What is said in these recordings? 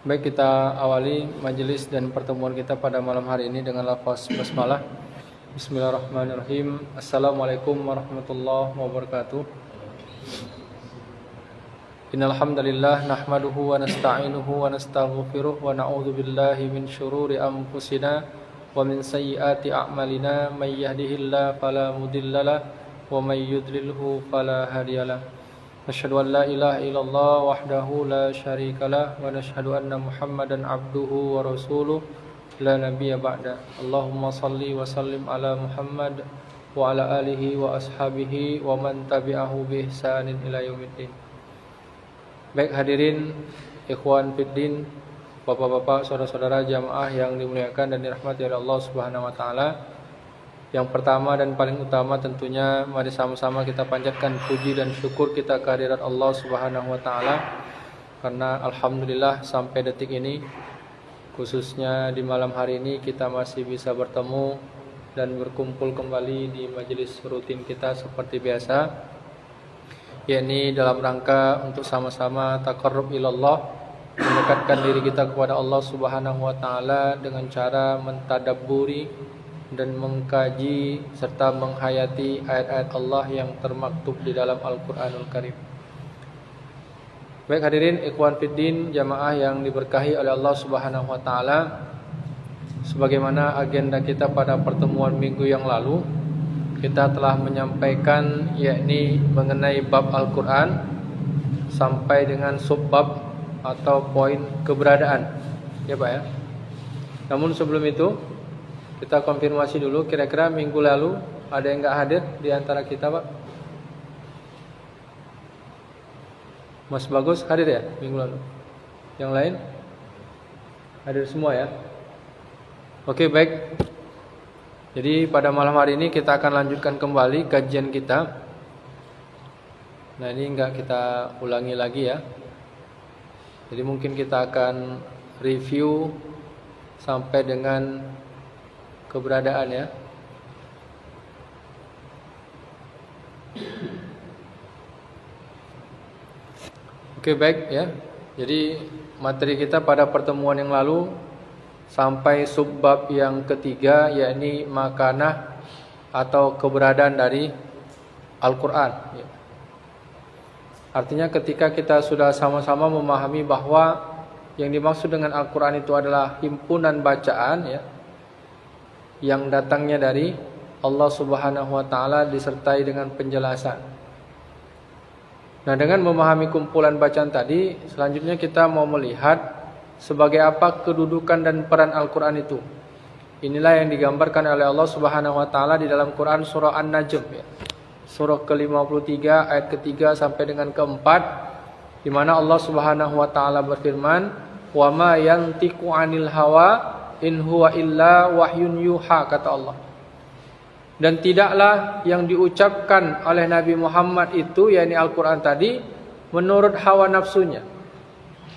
Baik, kita awali majelis dan pertemuan kita pada malam hari ini dengan lafaz basmalah. Bismillahirrahmanirrahim. Assalamualaikum warahmatullahi wabarakatuh. Innal hamdalillah nahmaduhu wa nasta'inuhu wa nastaghfiruh wa na'udzu billahi min syururi anfusina wa min sayyiati a'malina may yahdihillahu fala mudhillalah wa may yudlilhu fala hadiyalah. Asyhadu an la ilaha illallah wahdahu la syarikalah wa nashhadu anna Muhammadan abduhu wa rasuluh la nabiyya ba'da. Allahumma salli wa sallim ala Muhammad wa ala alihi wa ashabihi wa man tabi'ahu bi ihsanin ila yaumiddin. Baik hadirin ikhwan fiddin, bapak-bapak, saudara-saudara jamaah yang dimuliakan dan dirahmati oleh Allah Subhanahu wa taala. Yang pertama dan paling utama tentunya mari sama-sama kita panjatkan puji dan syukur kita kehadirat Allah Subhanahu wa taala, karena alhamdulillah sampai detik ini, khususnya di malam hari ini, kita masih bisa bertemu dan berkumpul kembali di majelis rutin kita seperti biasa, yakni dalam rangka untuk sama-sama taqarrub ilallah, mendekatkan diri kita kepada Allah Subhanahu wa taala dengan cara mentadabburi dan mengkaji serta menghayati ayat-ayat Allah yang termaktub di dalam Al-Qur'anul Karim. Baik hadirin ikhwan fiddin, jamaah yang diberkahi oleh Allah Subhanahu wa taala, sebagaimana agenda kita pada pertemuan minggu yang lalu, kita telah menyampaikan yakni mengenai bab Al-Qur'an sampai dengan subbab atau poin keberadaan. Ya Pak ya. Namun sebelum itu kita konfirmasi dulu, kira-kira minggu lalu ada yang enggak hadir di antara kita, Pak? Mas Bagus hadir ya minggu lalu? Yang lain? Hadir semua ya? Oke, baik. Jadi pada malam hari ini kita akan lanjutkan kembali kajian kita. Nah, ini enggak kita ulangi lagi ya. Jadi mungkin kita akan review sampai dengan keberadaan ya. Oke, baik ya. Jadi materi kita pada pertemuan yang lalu sampai subbab yang ketiga, yakni makanah atau keberadaan dari Al-Quran ya. Artinya ketika kita sudah sama-sama memahami bahwa yang dimaksud dengan Al-Quran itu adalah himpunan bacaan ya, yang datangnya dari Allah Subhanahu wa taala disertai dengan penjelasan. Nah, dengan memahami kumpulan bacaan tadi, selanjutnya kita mau melihat sebagai apa kedudukan dan peran Al-Qur'an itu. Inilah yang digambarkan oleh Allah Subhanahu wa taala di dalam Quran surah An-Najm ya. Surah ke-53 ayat ke-3 sampai dengan ke-4, di mana Allah Subhanahu wa taala berfirman, "Wa ma yantiqu 'anil hawa in huwa illa wahyun yuha," kata Allah. Dan tidaklah yang diucapkan oleh Nabi Muhammad itu, yakni Al-Quran tadi, menurut hawa nafsunya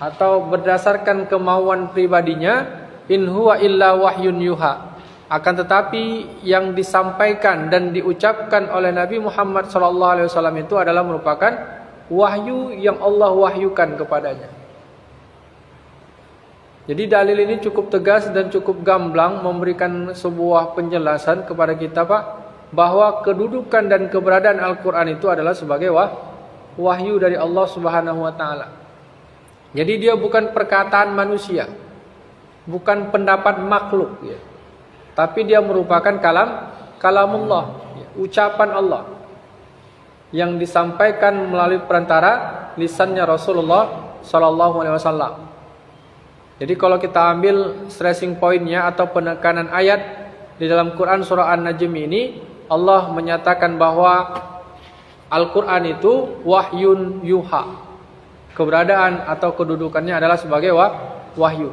atau berdasarkan kemauan pribadinya, in huwa illa wahyun yuha. Akan tetapi yang disampaikan dan diucapkan oleh Nabi Muhammad SAW itu adalah merupakan wahyu yang Allah wahyukan kepadanya. Jadi dalil ini cukup tegas dan cukup gamblang memberikan sebuah penjelasan kepada kita, Pak, bahwa kedudukan dan keberadaan Al-Quran itu adalah sebagai wahyu dari Allah Subhanahu wa taala. Jadi dia bukan perkataan manusia, bukan pendapat makhluk ya. Tapi dia merupakan kalamullah ya, ucapan Allah yang disampaikan melalui perantara lisannya Rasulullah sallallahu alaihi wasallam. Jadi kalau kita ambil stressing pointnya atau penekanan ayat di dalam Quran surah An-Najm ini, Allah menyatakan bahwa Al-Quran itu wahyun yuha. Keberadaan atau kedudukannya adalah sebagai wahyu.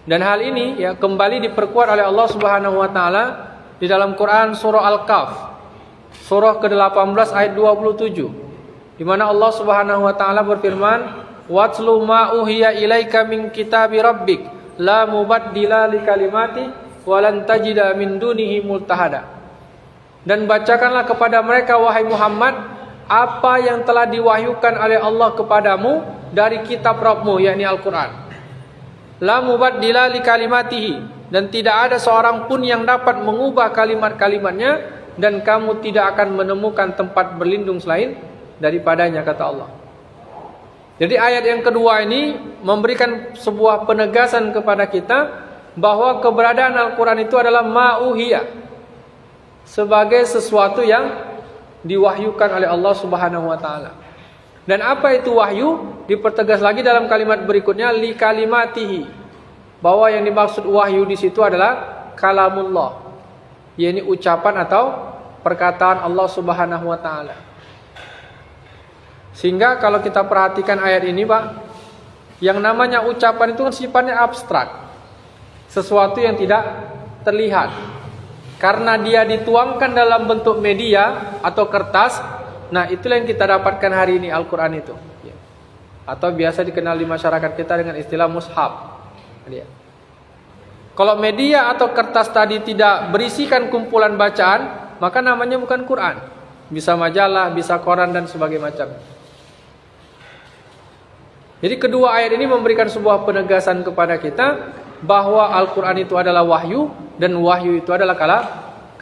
Dan hal ini ya kembali diperkuat oleh Allah Subhanahu wa taala di dalam Quran surah Al-Kahf, surah ke-18 ayat 27, di mana Allah Subhanahu wa taala berfirman, "Watlu ma uhiya ilaika min kitabi rabbik la mubaddila li kalimati wa lan tajida min dunihi multahada." Dan bacakanlah kepada mereka wahai Muhammad apa yang telah diwahyukan oleh Allah kepadamu dari kitab Rabbmu, yakni Al-Quran. La mubaddila li kalimatihi, dan tidak ada seorang pun yang dapat mengubah kalimat-kalimatnya, dan kamu tidak akan menemukan tempat berlindung selain daripadanya, kata Allah. Jadi ayat yang kedua ini memberikan sebuah penegasan kepada kita bahwa keberadaan Al-Quran itu adalah ma'uhiyah, sebagai sesuatu yang diwahyukan oleh Allah Subhanahu wa taala. Dan apa itu wahyu? Dipertegas lagi dalam kalimat berikutnya, li kalimatihi, bahwa yang dimaksud wahyu di situ adalah kalamullah, yakni ucapan atau perkataan Allah Subhanahu wa taala. Sehingga kalau kita perhatikan ayat ini, Pak, yang namanya ucapan itu kan sifatnya abstrak, sesuatu yang tidak terlihat. Karena dia dituangkan dalam bentuk media atau kertas, nah itulah yang kita dapatkan hari ini, Al-Quran itu, atau biasa dikenal di masyarakat kita dengan istilah mushaf. Kalau media atau kertas tadi tidak berisikan kumpulan bacaan, maka namanya bukan Quran. Bisa majalah, bisa koran, dan sebagainya macam. Jadi kedua ayat ini memberikan sebuah penegasan kepada kita bahwa Al-Quran itu adalah wahyu, dan wahyu itu adalah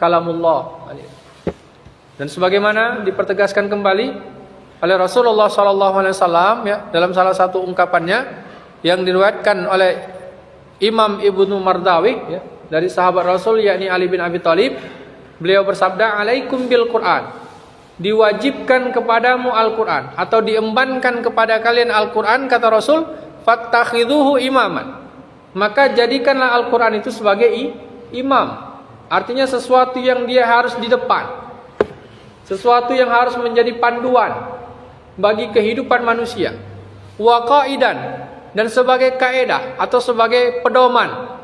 kalamullah. Dan sebagaimana dipertegaskan kembali oleh Rasulullah SAW, ya, dalam salah satu ungkapannya yang diriwayatkan oleh Imam Ibnu Mardawi, ya, dari sahabat Rasul yakni Ali bin Abi Thalib, beliau bersabda, "Alaikum bil Quran." Diwajibkan kepadamu Al-Quran, atau diembankan kepada kalian Al-Quran, kata Rasul, "Fattakhidhuhu imaman." Maka jadikanlah Al-Quran itu sebagai imam. Artinya sesuatu yang dia harus di depan, sesuatu yang harus menjadi panduan bagi kehidupan manusia. Wa qaidan, dan sebagai kaedah atau sebagai pedoman.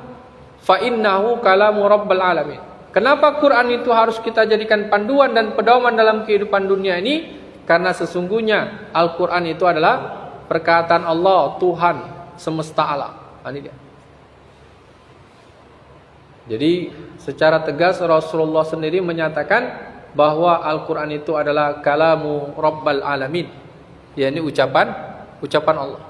Fa innahu kalamu rabbal alamin. Kenapa Quran itu harus kita jadikan panduan dan pedoman dalam kehidupan dunia ini? Karena sesungguhnya Al-Quran itu adalah perkataan Allah, Tuhan semesta alam. Ini dia. Jadi secara tegas Rasulullah sendiri menyatakan bahwa Al-Quran itu adalah kalamu rabbal alamin, yakni ucapan Allah.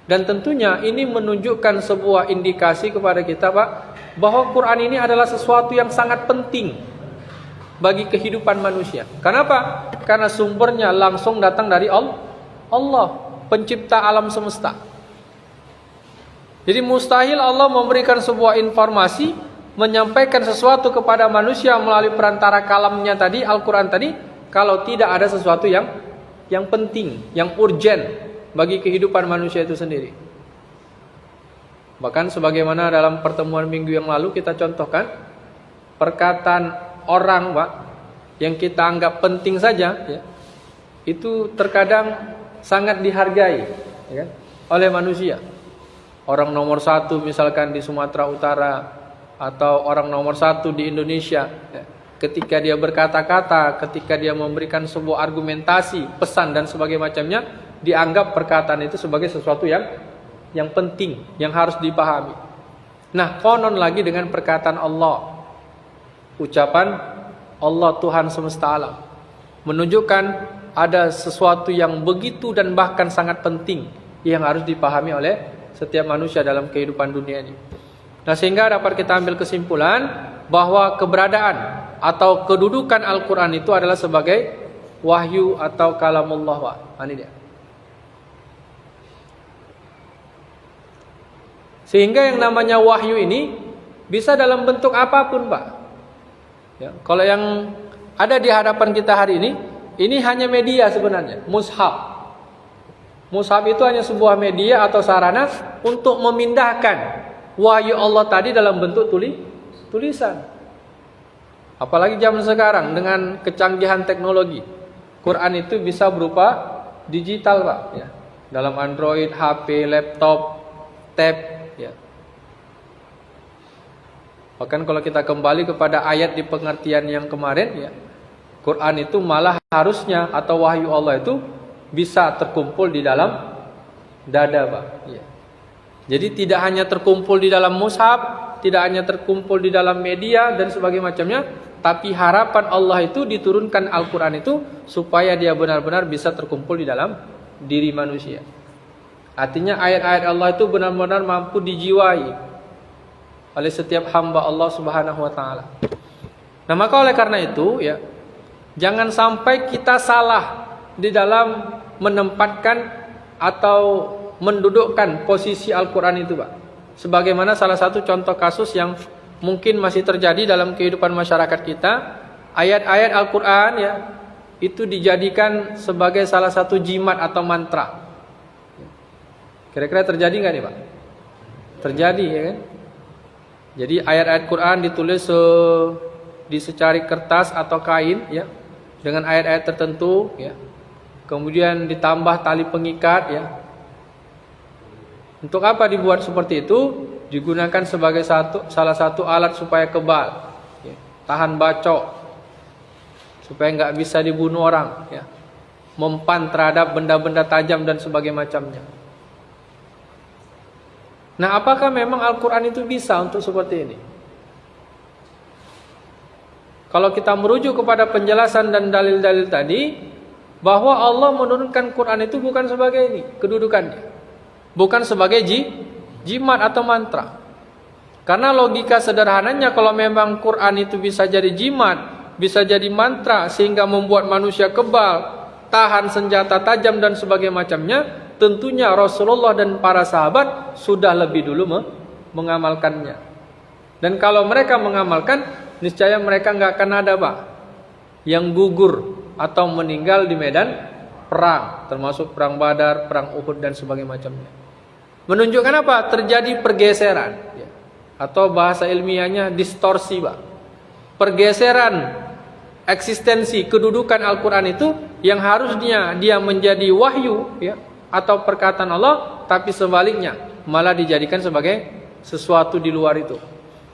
Dan tentunya ini menunjukkan sebuah indikasi kepada kita, Pak, bahwa Quran ini adalah sesuatu yang sangat penting bagi kehidupan manusia. Kenapa? Karena sumbernya langsung datang dari Allah, pencipta alam semesta. Jadi mustahil Allah memberikan sebuah informasi, menyampaikan sesuatu kepada manusia melalui perantara kalamnya tadi, Al-Quran tadi, kalau tidak ada sesuatu yang penting, yang urgent bagi kehidupan manusia itu sendiri. Bahkan sebagaimana dalam pertemuan minggu yang lalu kita contohkan, perkataan orang, Pak, yang kita anggap penting saja, ya, itu terkadang sangat dihargai, ya, oleh manusia. Orang nomor satu misalkan di Sumatera Utara, atau orang nomor satu di Indonesia, ya, ketika dia berkata-kata, ketika dia memberikan sebuah argumentasi, pesan dan sebagainya macamnya, dianggap perkataan itu sebagai sesuatu yang penting, yang harus dipahami. Nah, konon lagi dengan perkataan Allah, ucapan Allah Tuhan semesta alam, menunjukkan ada sesuatu yang begitu dan bahkan sangat penting yang harus dipahami oleh setiap manusia dalam kehidupan dunia ini. Nah, sehingga dapat kita ambil kesimpulan bahwa keberadaan atau kedudukan Al-Quran itu adalah sebagai wahyu atau kalamullah. Ini dia. Sehingga yang namanya wahyu ini bisa dalam bentuk apapun, Pak. Ya, kalau yang ada di hadapan kita hari ini hanya media sebenarnya, mushaf. Mushaf itu hanya sebuah media atau sarana untuk memindahkan wahyu Allah tadi dalam bentuk tulisan. Apalagi zaman sekarang dengan kecanggihan teknologi, Quran itu bisa berupa digital, Pak, ya. Dalam Android, HP, laptop, tab, ya. Bahkan kalau kita kembali kepada ayat di pengertian yang kemarin, ya, Quran itu malah harusnya atau wahyu Allah itu bisa terkumpul di dalam dada, Pak, ya. Jadi tidak hanya terkumpul di dalam mushaf, tidak hanya terkumpul di dalam media dan sebagainya macamnya, tapi harapan Allah itu diturunkan Al-Quran itu supaya dia benar-benar bisa terkumpul di dalam diri manusia. Artinya ayat-ayat Allah itu benar-benar mampu dijiwai oleh setiap hamba Allah Subhanahu wa taala. Nah, maka oleh karena itu ya, jangan sampai kita salah di dalam menempatkan atau mendudukkan posisi Al-Qur'an itu, Pak. Sebagaimana salah satu contoh kasus yang mungkin masih terjadi dalam kehidupan masyarakat kita, ayat-ayat Al-Qur'an ya, itu dijadikan sebagai salah satu jimat atau mantra. Kira-kira terjadi nggak nih, Pak? Terjadi ya kan? Jadi ayat-ayat Quran ditulis di secari kertas atau kain ya, dengan ayat-ayat tertentu ya. Kemudian ditambah tali pengikat ya. Untuk apa dibuat seperti itu? Digunakan sebagai salah satu alat supaya kebal ya, tahan bacok, supaya nggak bisa dibunuh orang ya, mempan terhadap benda-benda tajam dan sebagainya macamnya. Nah, apakah memang Al-Quran itu bisa untuk seperti ini? Kalau kita merujuk kepada penjelasan dan dalil-dalil tadi, bahwa Allah menurunkan Quran itu bukan sebagai ini kedudukannya, bukan sebagai jimat atau mantra. Karena logika sederhananya, kalau memang Quran itu bisa jadi jimat, bisa jadi mantra, sehingga membuat manusia kebal, tahan senjata tajam dan sebagainya macamnya, tentunya Rasulullah dan para sahabat sudah lebih dulu mengamalkannya. Dan kalau mereka mengamalkan, niscaya mereka nggak akan ada, Pak, yang gugur atau meninggal di medan perang, termasuk perang Badar, perang Uhud dan sebagainya macamnya. Menunjukkan apa? Terjadi pergeseran ya. Atau bahasa ilmiahnya distorsi, Pak. Pergeseran eksistensi kedudukan Al-Quran itu, yang harusnya dia menjadi wahyu ya, atau perkataan Allah, tapi sebaliknya malah dijadikan sebagai sesuatu di luar itu.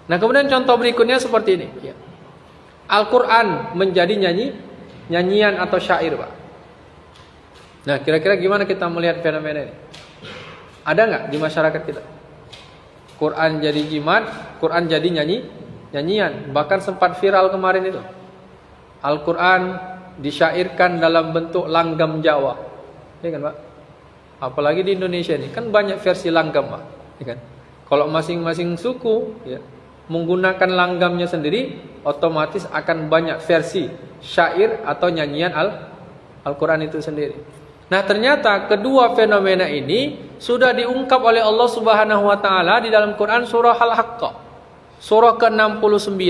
Nah, kemudian contoh berikutnya seperti ini ya. Al-Quran menjadi nyanyian atau syair, Pak. Nah, kira-kira gimana kita melihat fenomena ini? Ada nggak di masyarakat kita? Quran jadi jimat, Quran jadi nyanyian. Bahkan sempat viral kemarin itu, Al-Quran disyairkan dalam bentuk langgam Jawa, ya kan, Pak? Apalagi di Indonesia ini kan banyak versi langgam, Pak, ya kan? Kalau masing-masing suku ya, menggunakan langgamnya sendiri, otomatis akan banyak versi syair atau nyanyian Al-Quran itu sendiri. Nah, ternyata kedua fenomena ini sudah diungkap oleh Allah Subhanahu wa taala di dalam Quran surah Al-Haqqah, surah ke-69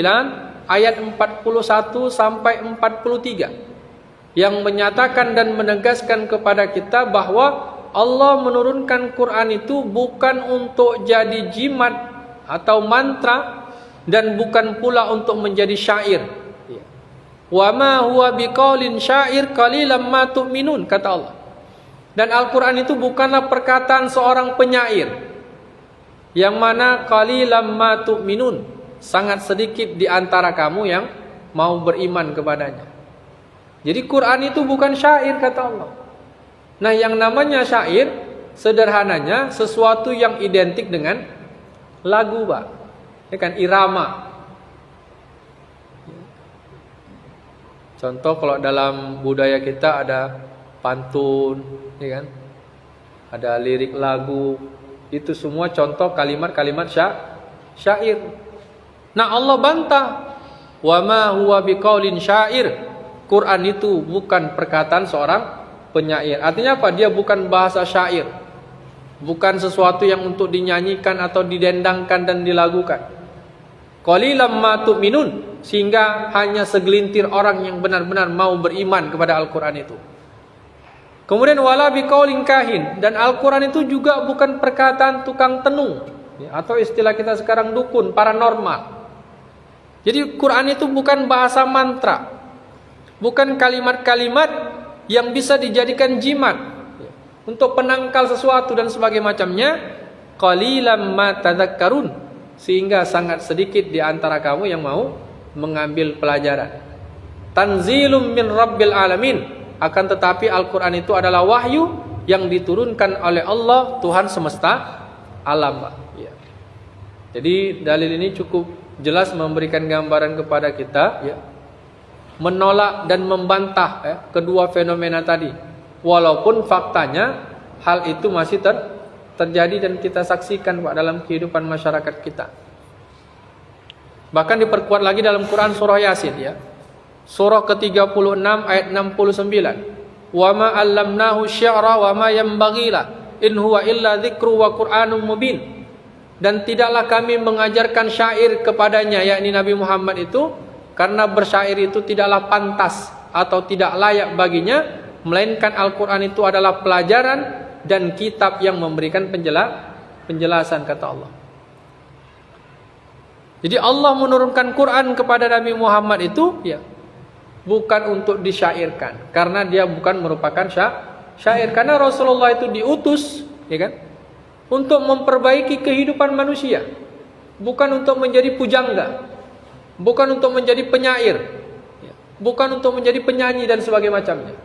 ayat 41 sampai 43, yang menyatakan dan menegaskan kepada kita bahwa Allah menurunkan Quran itu bukan untuk jadi jimat atau mantra, dan bukan pula untuk menjadi syair. Wa ma huwa biqaulin syair qalilan ma tu'minun, kata Allah. Dan Al-Quran itu bukanlah perkataan seorang penyair, yang mana qalilan ma tu'minun, sangat sedikit di antara kamu yang mau beriman kepadanya. Jadi Quran itu bukan syair, kata Allah. Nah, yang namanya syair sederhananya sesuatu yang identik dengan lagu, Pak. Ya kan, irama. Contoh kalau dalam budaya kita ada pantun, ya kan? Ada lirik lagu. Itu semua contoh kalimat-kalimat syair. Nah, Allah bantah, wa ma huwa biqaulin syair. Quran itu bukan perkataan seorang penyair. Artinya apa? Dia bukan bahasa syair, bukan sesuatu yang untuk dinyanyikan atau didendangkan dan dilagukan. Qalilan ma tu'minun, sehingga hanya segelintir orang yang benar-benar mau beriman kepada Al-Quran itu. Kemudian wala biqaulin kahin, dan Al-Quran itu juga bukan perkataan tukang tenung ya, atau istilah kita sekarang dukun, paranormal. Jadi Quran itu bukan bahasa mantra, bukan kalimat-kalimat yang bisa dijadikan jimat untuk penangkal sesuatu dan sebagainya macamnya. Qalilan ma tadzakkarun, sehingga sangat sedikit di antara kamu yang mau mengambil pelajaran. Tanzilum min rabbil alamin, akan tetapi Al-Quran itu adalah wahyu yang diturunkan oleh Allah, Tuhan semesta alam, Pak. Ya. Jadi dalil ini cukup jelas memberikan gambaran kepada kita ya, menolak dan membantah ya, kedua fenomena tadi. Walaupun faktanya hal itu masih terjadi dan kita saksikan Pak dalam kehidupan masyarakat kita. Bahkan diperkuat lagi dalam Quran surah Yasin ya. Surah ke-36 ayat 69. Wa ma 'allamnahu syi'ra wa ma yanbaghi la in huwa illa dzikru wa Qur'anun mubin. Dan tidaklah kami mengajarkan syair kepadanya, yakni Nabi Muhammad itu, karena bersyair itu tidaklah pantas atau tidak layak baginya, melainkan Al-Quran itu adalah pelajaran dan kitab yang memberikan penjelasan, kata Allah. Jadi Allah menurunkan Quran kepada Nabi Muhammad itu ya bukan untuk disyairkan, karena dia bukan merupakan syair, karena Rasulullah itu diutus ya kan, untuk memperbaiki kehidupan manusia, bukan untuk menjadi pujangga, bukan untuk menjadi penyair, bukan untuk menjadi penyanyi dan sebagainya macamnya.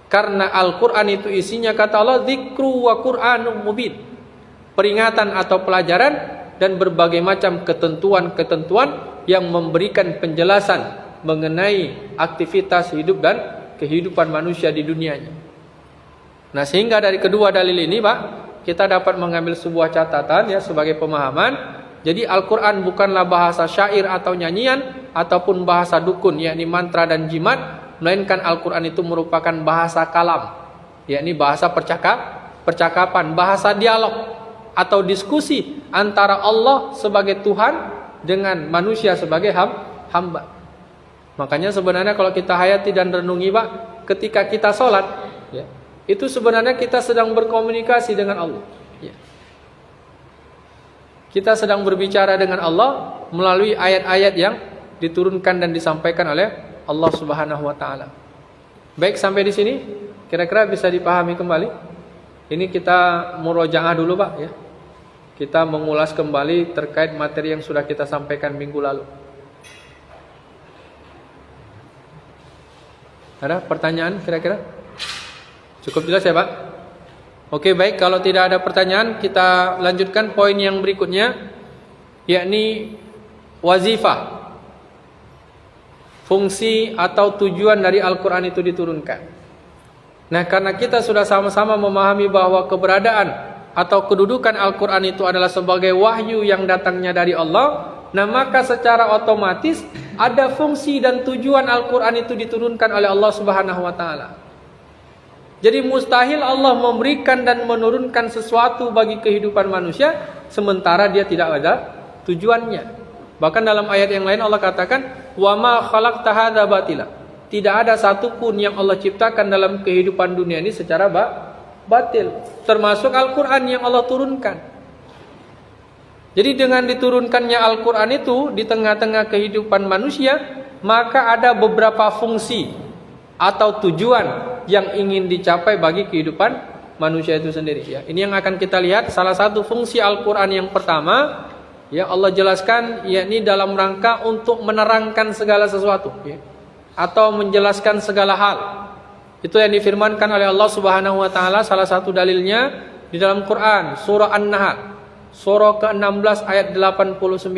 Karena Al-Quran itu isinya, kata Allah, dzikru wa Qur'anun mubin, peringatan atau pelajaran dan berbagai macam ketentuan-ketentuan yang memberikan penjelasan mengenai aktivitas hidup dan kehidupan manusia di dunianya. Nah, sehingga dari kedua dalil ini Pak, kita dapat mengambil sebuah catatan ya sebagai pemahaman. Jadi Al-Quran bukanlah bahasa syair atau nyanyian ataupun bahasa dukun, yakni mantra dan jimat, melainkan Al-Quran itu merupakan bahasa kalam, yakni bahasa percakapan, bahasa dialog atau diskusi antara Allah sebagai Tuhan dengan manusia sebagai hamba. Makanya sebenarnya kalau kita hayati dan renungi Pak, ketika kita sholat ya, itu sebenarnya kita sedang berkomunikasi dengan Allah ya. Kita sedang berbicara dengan Allah melalui ayat-ayat yang diturunkan dan disampaikan oleh Allah Subhanahu wa taala. Baik, sampai di sini kira-kira bisa dipahami kembali. Ini kita murojaah dulu Pak ya. Kita mengulas kembali terkait materi yang sudah kita sampaikan minggu lalu. Ada pertanyaan kira-kira? Cukup jelas ya Pak? Oke, baik, kalau tidak ada pertanyaan kita lanjutkan poin yang berikutnya, yakni wazifah. Fungsi atau tujuan dari Al-Quran itu diturunkan. Nah, karena kita sudah sama-sama memahami bahwa keberadaan atau kedudukan Al-Quran itu adalah sebagai wahyu yang datangnya dari Allah, nah maka secara otomatis ada fungsi dan tujuan Al-Quran itu diturunkan oleh Allah Subhanahu wa taala. Jadi mustahil Allah memberikan dan menurunkan sesuatu bagi kehidupan manusia sementara dia tidak ada tujuannya. Bahkan dalam ayat yang lain Allah katakan, "Wa ma khalaqta hadza batila." Tidak ada satupun yang Allah ciptakan dalam kehidupan dunia ini secara batil, termasuk Al-Quran yang Allah turunkan. Jadi dengan diturunkannya Al-Quran itu di tengah-tengah kehidupan manusia, maka ada beberapa fungsi atau tujuan yang ingin dicapai bagi kehidupan manusia itu sendiri ya. Ini yang akan kita lihat. Salah satu fungsi Al-Quran yang pertama ya Allah jelaskan, yakni dalam rangka untuk menerangkan segala sesuatu ya, atau menjelaskan segala hal. Itu yang difirmankan oleh Allah Subhanahu wa taala, salah satu dalilnya di dalam Quran surah An-Nahl surah ke-16 ayat 89.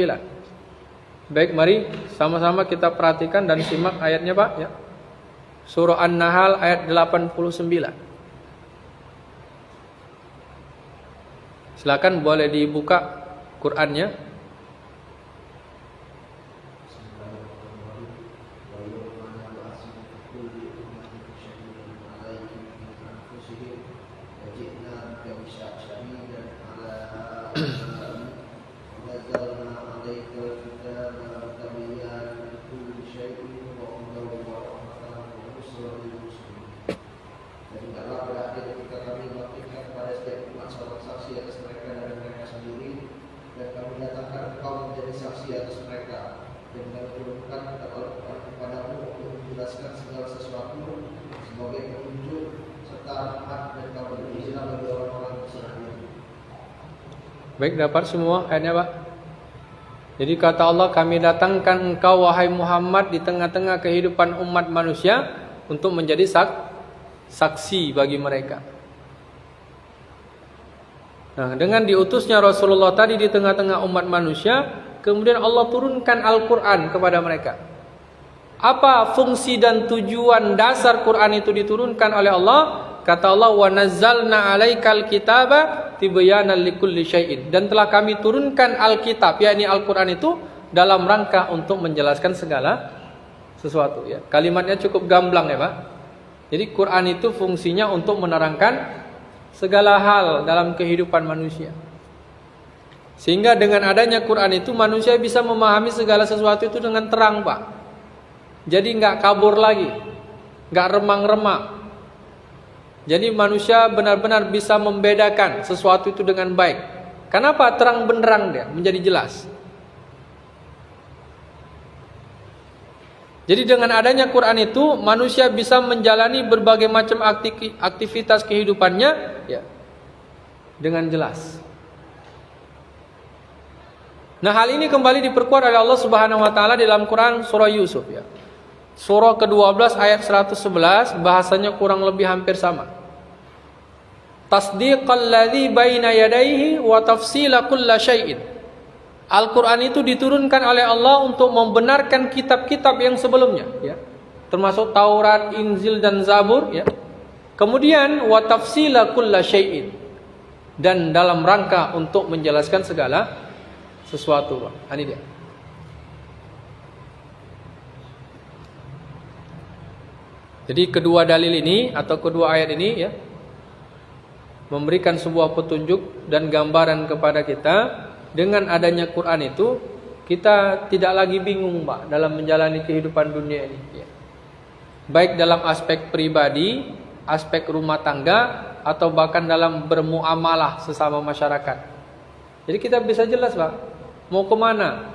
Baik, mari sama-sama kita perhatikan dan simak ayatnya Pak ya. Surah An-Nahl ayat 89. Silakan boleh dibuka Qurannya. Baik, dapat semua ayatnya Pak? Jadi kata Allah, kami datangkan engkau wahai Muhammad di tengah-tengah kehidupan umat manusia untuk menjadi saksi bagi mereka. Nah, dengan diutusnya Rasulullah tadi di tengah-tengah umat manusia, kemudian Allah turunkan Al-Quran kepada mereka. Apa fungsi dan tujuan dasar Quran itu diturunkan oleh Allah? Kata Allah, wa nazzalna 'alaikal kitaba tibyanan likulli syai'in. Dan telah kami turunkan Alkitab, yakni Al-Qur'an itu dalam rangka untuk menjelaskan segala sesuatu ya. Kalimatnya cukup gamblang ya, Pak. Jadi Quran itu fungsinya untuk menerangkan segala hal dalam kehidupan manusia. Sehingga dengan adanya Quran itu manusia bisa memahami segala sesuatu itu dengan terang, Pak. Jadi nggak kabur lagi, nggak remang-remang. Jadi manusia benar-benar bisa membedakan sesuatu itu dengan baik. Kenapa? Terang benderang dia, menjadi jelas. Jadi dengan adanya Quran itu manusia bisa menjalani berbagai macam aktivitas kehidupannya ya, dengan jelas. Nah, hal ini kembali diperkuat oleh Allah Subhanahu wa taala dalam Quran surah Yusuf ya. Surah ke-12 ayat 111 bahasanya kurang lebih hampir sama. Tasdiqal ladzi baina yadayhi wa tafsila kulli syai'in. Al-Quran itu diturunkan oleh Allah untuk membenarkan kitab-kitab yang sebelumnya ya. Termasuk Taurat, Injil dan Zabur ya. Kemudian wa tafsila kulli syai'in, dan dalam rangka untuk menjelaskan segala sesuatu, Pak. Ini dia. Jadi kedua dalil ini atau kedua ayat ini ya memberikan sebuah petunjuk dan gambaran kepada kita. Dengan adanya Quran itu kita tidak lagi bingung, Pak, dalam menjalani kehidupan dunia ini ya. Baik dalam aspek pribadi, aspek rumah tangga, atau bahkan dalam bermuamalah sesama masyarakat. Jadi kita bisa jelas, Pak, mau kemana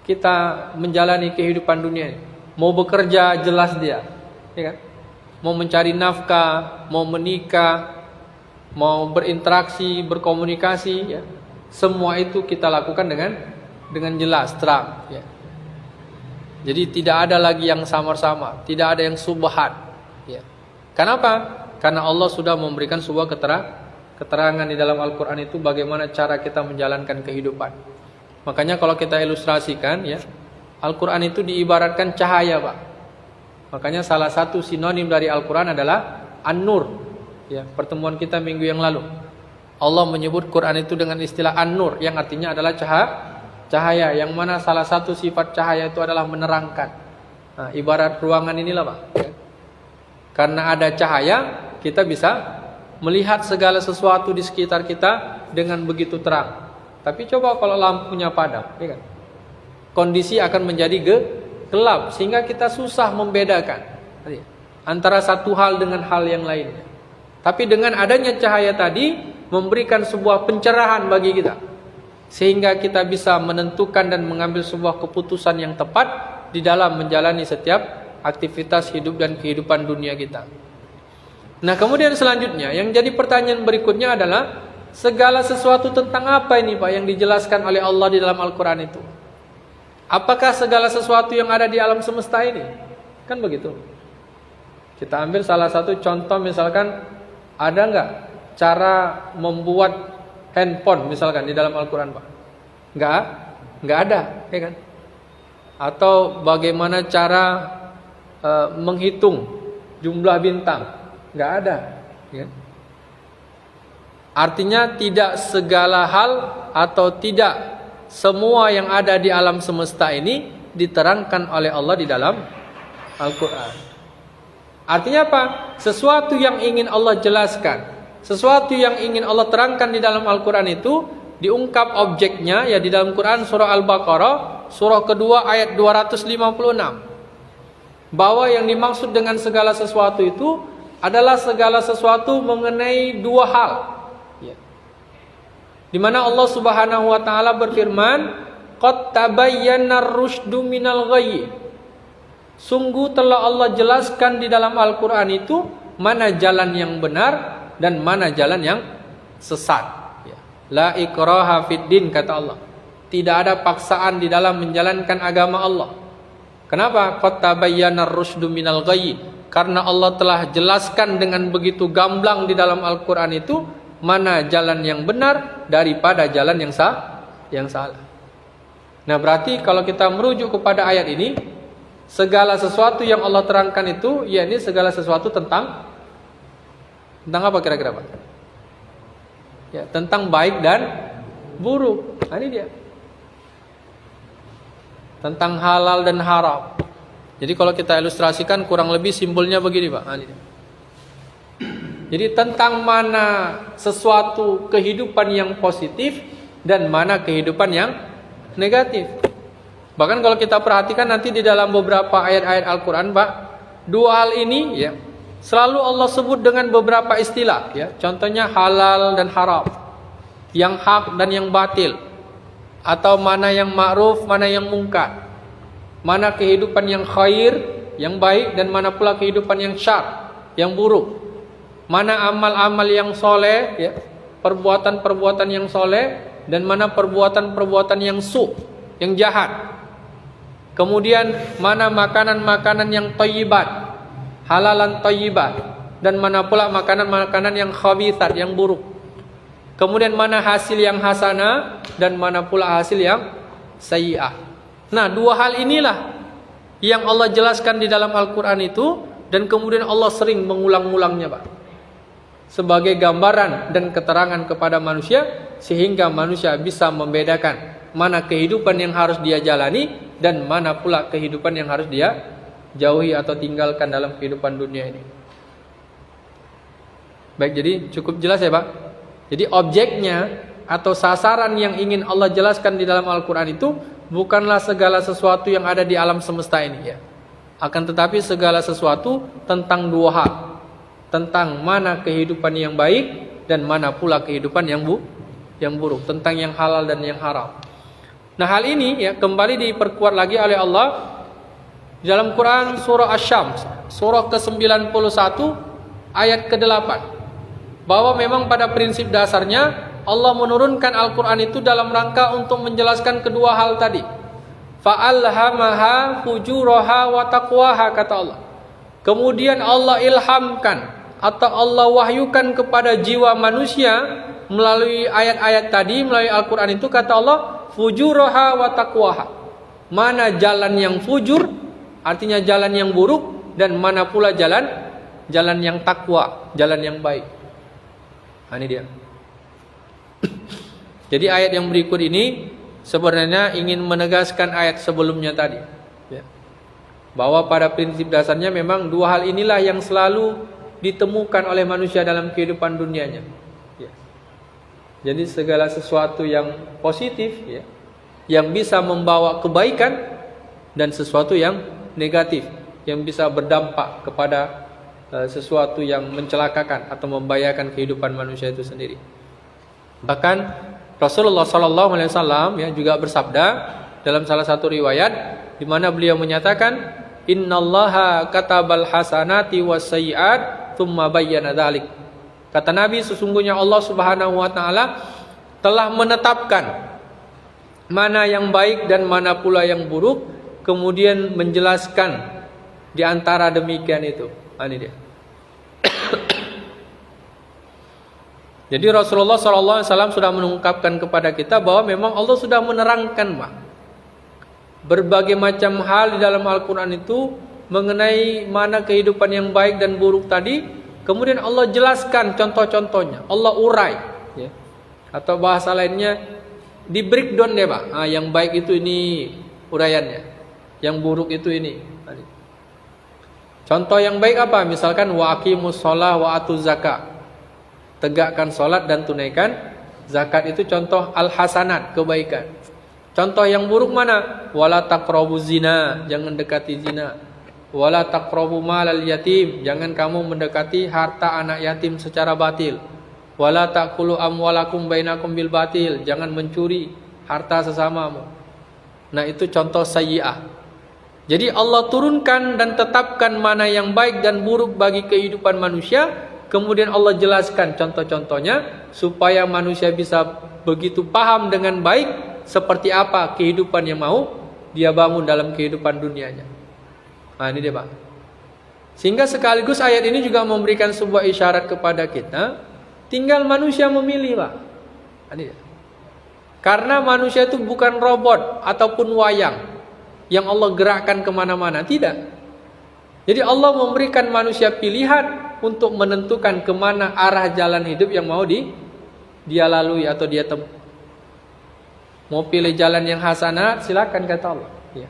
kita menjalani kehidupan dunia ini. Mau bekerja jelas dia ya kan? Mau mencari nafkah, mau menikah, mau berinteraksi, berkomunikasi ya. Semua itu kita lakukan dengan jelas, terang ya. Jadi tidak ada lagi yang samar-samar, tidak ada yang subhat ya. Kenapa? Karena Allah sudah memberikan sebuah keterangan di dalam Al-Qur'an itu bagaimana cara kita menjalankan kehidupan. Makanya kalau kita ilustrasikan ya, Al-Qur'an itu diibaratkan cahaya, Pak. Makanya salah satu sinonim dari Al-Qur'an adalah An-Nur ya, pertemuan kita minggu yang lalu. Allah menyebut Quran itu dengan istilah An-Nur yang artinya adalah cahaya, yang mana salah satu sifat cahaya itu adalah menerangkan. Nah, ibarat ruangan inilah, Pak. Karena ada cahaya, kita bisa melihat segala sesuatu di sekitar kita dengan begitu terang. Tapi coba kalau lampunya padam, ya kan? Kondisi akan menjadi gelap sehingga kita susah membedakan antara satu hal dengan hal yang lainnya. Tapi dengan adanya cahaya tadi memberikan sebuah pencerahan bagi kita, sehingga kita bisa menentukan dan mengambil sebuah keputusan yang tepat di dalam menjalani setiap aktivitas hidup dan kehidupan dunia kita. Nah, kemudian selanjutnya yang jadi pertanyaan berikutnya adalah segala sesuatu tentang apa ini, Pak, yang dijelaskan oleh Allah di dalam Al-Quran itu? Apakah segala sesuatu yang ada di alam semesta ini? Kan begitu. Kita ambil salah satu contoh, misalkan ada enggak cara membuat handphone misalkan di dalam Al-Quran, Pak? Enggak ada, ya kan? Atau bagaimana cara menghitung jumlah bintang? Enggak ada, ya. Artinya tidak segala hal atau tidak semua yang ada di alam semesta ini diterangkan oleh Allah di dalam Al-Quran. Artinya apa? Sesuatu yang ingin Allah jelaskan, sesuatu yang ingin Allah terangkan di dalam Al-Quran itu diungkap objeknya ya di dalam Quran surah Al-Baqarah surah kedua ayat 256. Bahwa yang dimaksud dengan segala sesuatu itu adalah segala sesuatu mengenai dua hal. Ya. Di mana Allah Subhanahu wa taala berfirman, "Qad tabayyana ar-rusydu minal ghayy." Sungguh telah Allah jelaskan di dalam Al-Quran itu mana jalan yang benar dan mana jalan yang sesat. Ya. La ikraha fid din, kata Allah. Tidak ada paksaan di dalam menjalankan agama Allah. Kenapa? Qad tabayyana ar-rusydu minal ghayy. Karena Allah telah jelaskan dengan begitu gamblang di dalam Al-Quran itu mana jalan yang benar daripada jalan yang salah. Nah, berarti kalau kita merujuk kepada ayat ini, segala sesuatu yang Allah terangkan itu, yakni segala sesuatu tentang apa kira-kira, Pak? Ya, tentang baik dan buruk. Nah, ini dia. Tentang halal dan haram. Jadi kalau kita ilustrasikan kurang lebih simbolnya begini, Pak. Nah, ini dia. Jadi tentang mana sesuatu kehidupan yang positif dan mana kehidupan yang negatif. Bahkan kalau kita perhatikan nanti di dalam beberapa ayat-ayat Al-Quran, Pak, dua hal ini ya selalu Allah sebut dengan beberapa istilah. Ya, contohnya halal dan haram, yang hak dan yang batil, atau mana yang ma'ruf, mana yang mungkar, mana kehidupan yang khair, yang baik, dan mana pula kehidupan yang syar, yang buruk. Mana amal-amal yang soleh, ya, perbuatan-perbuatan yang soleh, dan mana perbuatan-perbuatan yang yang jahat. Kemudian mana makanan-makanan yang thayyibat, halalan thayyibat, dan mana pula makanan-makanan yang khabithat, yang buruk. Kemudian mana hasil yang hasanah dan mana pula hasil yang sayyi'ah. Nah, dua hal inilah yang Allah jelaskan di dalam Al-Quran itu, dan kemudian Allah sering mengulang-ulangnya, Pak, sebagai gambaran dan keterangan kepada manusia, sehingga manusia bisa membedakan mana kehidupan yang harus dia jalani dan mana pula kehidupan yang harus dia jauhi atau tinggalkan dalam kehidupan dunia ini. Baik, jadi cukup jelas ya, Pak. Jadi objeknya atau sasaran yang ingin Allah jelaskan di dalam Al-Quran itu bukanlah segala sesuatu yang ada di alam semesta ini, ya. Akan tetapi segala sesuatu tentang dua hal, tentang mana kehidupan yang baik dan mana pula kehidupan yang buruk, tentang yang halal dan yang haram. Nah, hal ini ya kembali diperkuat lagi oleh Allah di dalam Quran surah Asy-Syams, surah ke-91 ayat ke-8, bahwa memang pada prinsip dasarnya Allah menurunkan Al-Quran itu dalam rangka untuk menjelaskan kedua hal tadi. Fa'alhamaha fujuraha wa taqwaha, kata Allah. Kemudian Allah ilhamkan atau Allah wahyukan kepada jiwa manusia melalui ayat-ayat tadi, melalui Al-Quran itu, kata Allah, fujuraha wa taqwaha. Mana jalan yang fujur, artinya jalan yang buruk, dan mana pula jalan yang takwa, jalan yang baik. Nah, ini dia. Jadi ayat yang berikut ini sebenarnya ingin menegaskan ayat sebelumnya tadi, ya, bahwa pada prinsip dasarnya memang dua hal inilah yang selalu ditemukan oleh manusia dalam kehidupan dunianya, ya. Jadi segala sesuatu yang positif, ya, yang bisa membawa kebaikan, dan sesuatu yang negatif yang bisa berdampak kepada sesuatu yang mencelakakan atau membahayakan kehidupan manusia itu sendiri. Bahkan Rasulullah SAW ya juga bersabda dalam salah satu riwayat di mana beliau menyatakan, Innallaha katabal hasanati wassayiat tsumma bayyana dzalik. Kata Nabi, sesungguhnya Allah Subhanahu wa taala telah menetapkan mana yang baik dan mana pula yang buruk, kemudian menjelaskan di antara demikian itu. Ini dia. Jadi Rasulullah SAW sudah mengungkapkan kepada kita bahwa memang Allah sudah menerangkan, Pak, berbagai macam hal di dalam Al-Quran itu mengenai mana kehidupan yang baik dan buruk tadi. Kemudian Allah jelaskan contoh-contohnya, Allah urai, ya. Atau bahasa lainnya di breakdown deh, Pak. Yang baik itu ini uraiannya, yang buruk itu ini. Contoh yang baik apa? Misalkan wa aqimus shalah wa atuz zakat. Tegakkan salat dan tunaikan zakat, itu contoh al-hasanat, kebaikan. Contoh yang buruk mana? Wala taqrabuz zina, jangan dekati zina. Wala taqrabu malal yatim, jangan kamu mendekati harta anak yatim secara batil. Wala taqulu amwalakum bainakum bil batil, jangan mencuri harta sesamamu. Nah, itu contoh sayyi'ah. Jadi Allah turunkan dan tetapkan mana yang baik dan buruk bagi kehidupan manusia. Kemudian Allah jelaskan contoh-contohnya supaya manusia bisa begitu paham dengan baik seperti apa kehidupan yang mau dia bangun dalam kehidupan dunianya. Nah, ini dia, Pak. Sehingga sekaligus ayat ini juga memberikan sebuah isyarat kepada kita, tinggal manusia memilih, Pak. Nah, ini dia. Karena manusia itu bukan robot ataupun wayang yang Allah gerakkan kemana-mana, tidak. Jadi Allah memberikan manusia pilihan untuk menentukan kemana arah jalan hidup yang mau dia lalui atau dia tempuh. Mau pilih jalan yang hasanat, silakan kata Allah. Ya.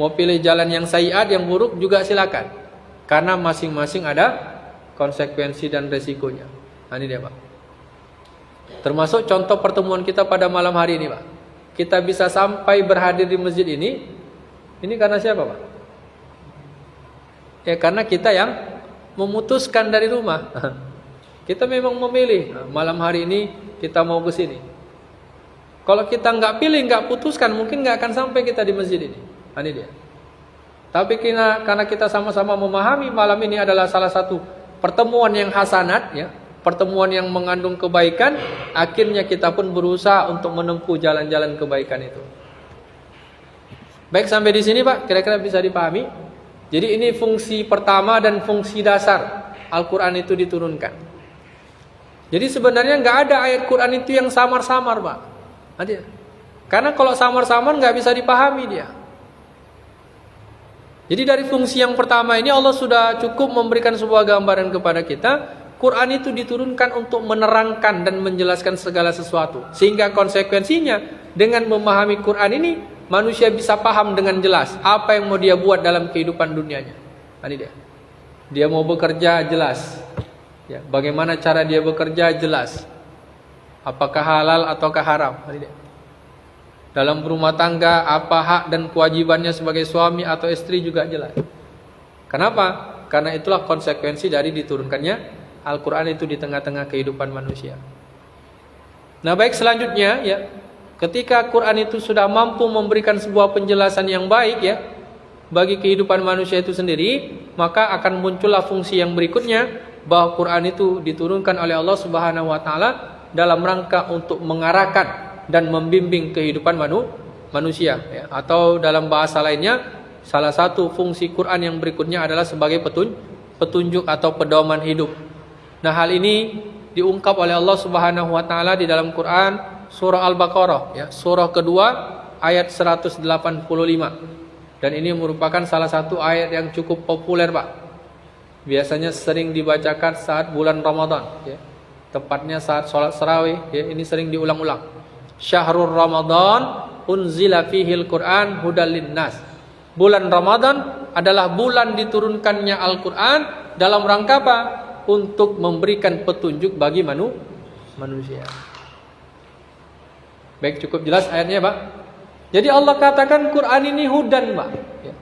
Mau pilih jalan yang sayyiat, yang buruk juga silakan. Karena masing-masing ada konsekuensi dan resikonya. Nah, ini dia, Pak. Termasuk contoh pertemuan kita pada malam hari ini, Pak. Kita bisa sampai berhadir di masjid ini karena siapa, Pak? Ya karena kita yang memutuskan dari rumah. Kita memang memilih, malam hari ini kita mau ke sini. Kalau kita nggak pilih, nggak putuskan, mungkin nggak akan sampai kita di masjid ini. Ini dia. Tapi karena kita sama-sama memahami malam ini adalah salah satu pertemuan yang hasanat, ya, pertemuan yang mengandung kebaikan, akhirnya kita pun berusaha untuk menempuh jalan-jalan kebaikan itu. Baik, sampai di sini, Pak, kira-kira bisa dipahami. Jadi ini fungsi pertama dan fungsi dasar Al-Quran itu diturunkan. Jadi sebenarnya nggak ada ayat Quran itu yang samar-samar, Pak. Ada. Karena kalau samar-samar nggak bisa dipahami dia. Jadi dari fungsi yang pertama ini Allah sudah cukup memberikan sebuah gambaran kepada kita. Quran itu diturunkan untuk menerangkan dan menjelaskan segala sesuatu. Sehingga konsekuensinya dengan memahami Quran ini manusia bisa paham dengan jelas apa yang mau dia buat dalam kehidupan dunianya. Ini dia. Dia mau bekerja jelas. Ya, bagaimana cara dia bekerja jelas. Apakah halal ataukah haram? Dalam berumah tangga, apa hak dan kewajibannya sebagai suami atau istri juga jelas. Kenapa? Karena itulah konsekuensi dari diturunkannya Al-Quran itu di tengah-tengah kehidupan manusia. Nah, baik, selanjutnya, ya, ketika Quran itu sudah mampu memberikan sebuah penjelasan yang baik, ya, bagi kehidupan manusia itu sendiri, maka akan muncullah fungsi yang berikutnya, bahwa Quran itu diturunkan oleh Allah Subhanahu wa taala dalam rangka untuk mengarahkan dan membimbing kehidupan manusia, ya. Atau dalam bahasa lainnya, salah satu fungsi Quran yang berikutnya adalah sebagai petunjuk atau pedoman hidup. Nah, hal ini diungkap oleh Allah Subhanahu wa taala di dalam Quran surah Al-Baqarah, ya, surah kedua ayat 185. Dan ini merupakan salah satu ayat yang cukup populer, Pak. Biasanya sering dibacakan saat bulan Ramadan, ya. Tepatnya saat sholat tarawih, ya, ini sering diulang-ulang. Syahrul Ramadan unzila fihil Quran hudal linnas. Bulan Ramadan adalah bulan diturunkannya Al-Quran dalam rangka apa? Untuk memberikan petunjuk bagi manusia. Baik, cukup jelas ayatnya, Pak. Jadi Allah katakan Quran ini hudan, Pak, ya.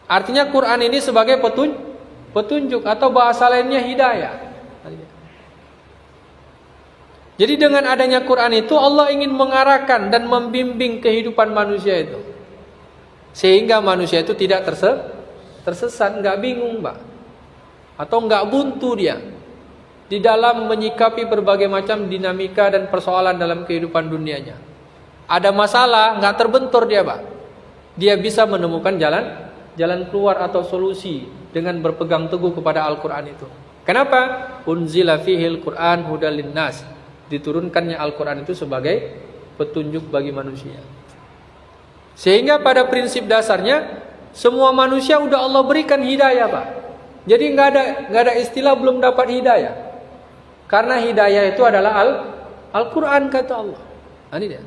Artinya Quran ini sebagai petunjuk atau bahasa lainnya hidayah. Jadi dengan adanya Quran itu Allah ingin mengarahkan dan membimbing kehidupan manusia itu. Sehingga manusia itu tidak tersesat, nggak bingung, Pak. Atau nggak buntu dia di dalam menyikapi berbagai macam dinamika dan persoalan dalam kehidupan dunianya. Ada masalah, nggak terbentur dia, Pak. Dia bisa menemukan jalan keluar atau solusi dengan berpegang teguh kepada Al-Quran itu. Kenapa? Unzila fihil Quran hudal linnas. Diturunkannya Al-Quran itu sebagai petunjuk bagi manusia. Sehingga pada prinsip dasarnya semua manusia udah Allah berikan hidayah, Pak. Jadi nggak ada istilah belum dapat hidayah. Karena hidayah itu adalah Al-Quran, kata Allah. Ini dia.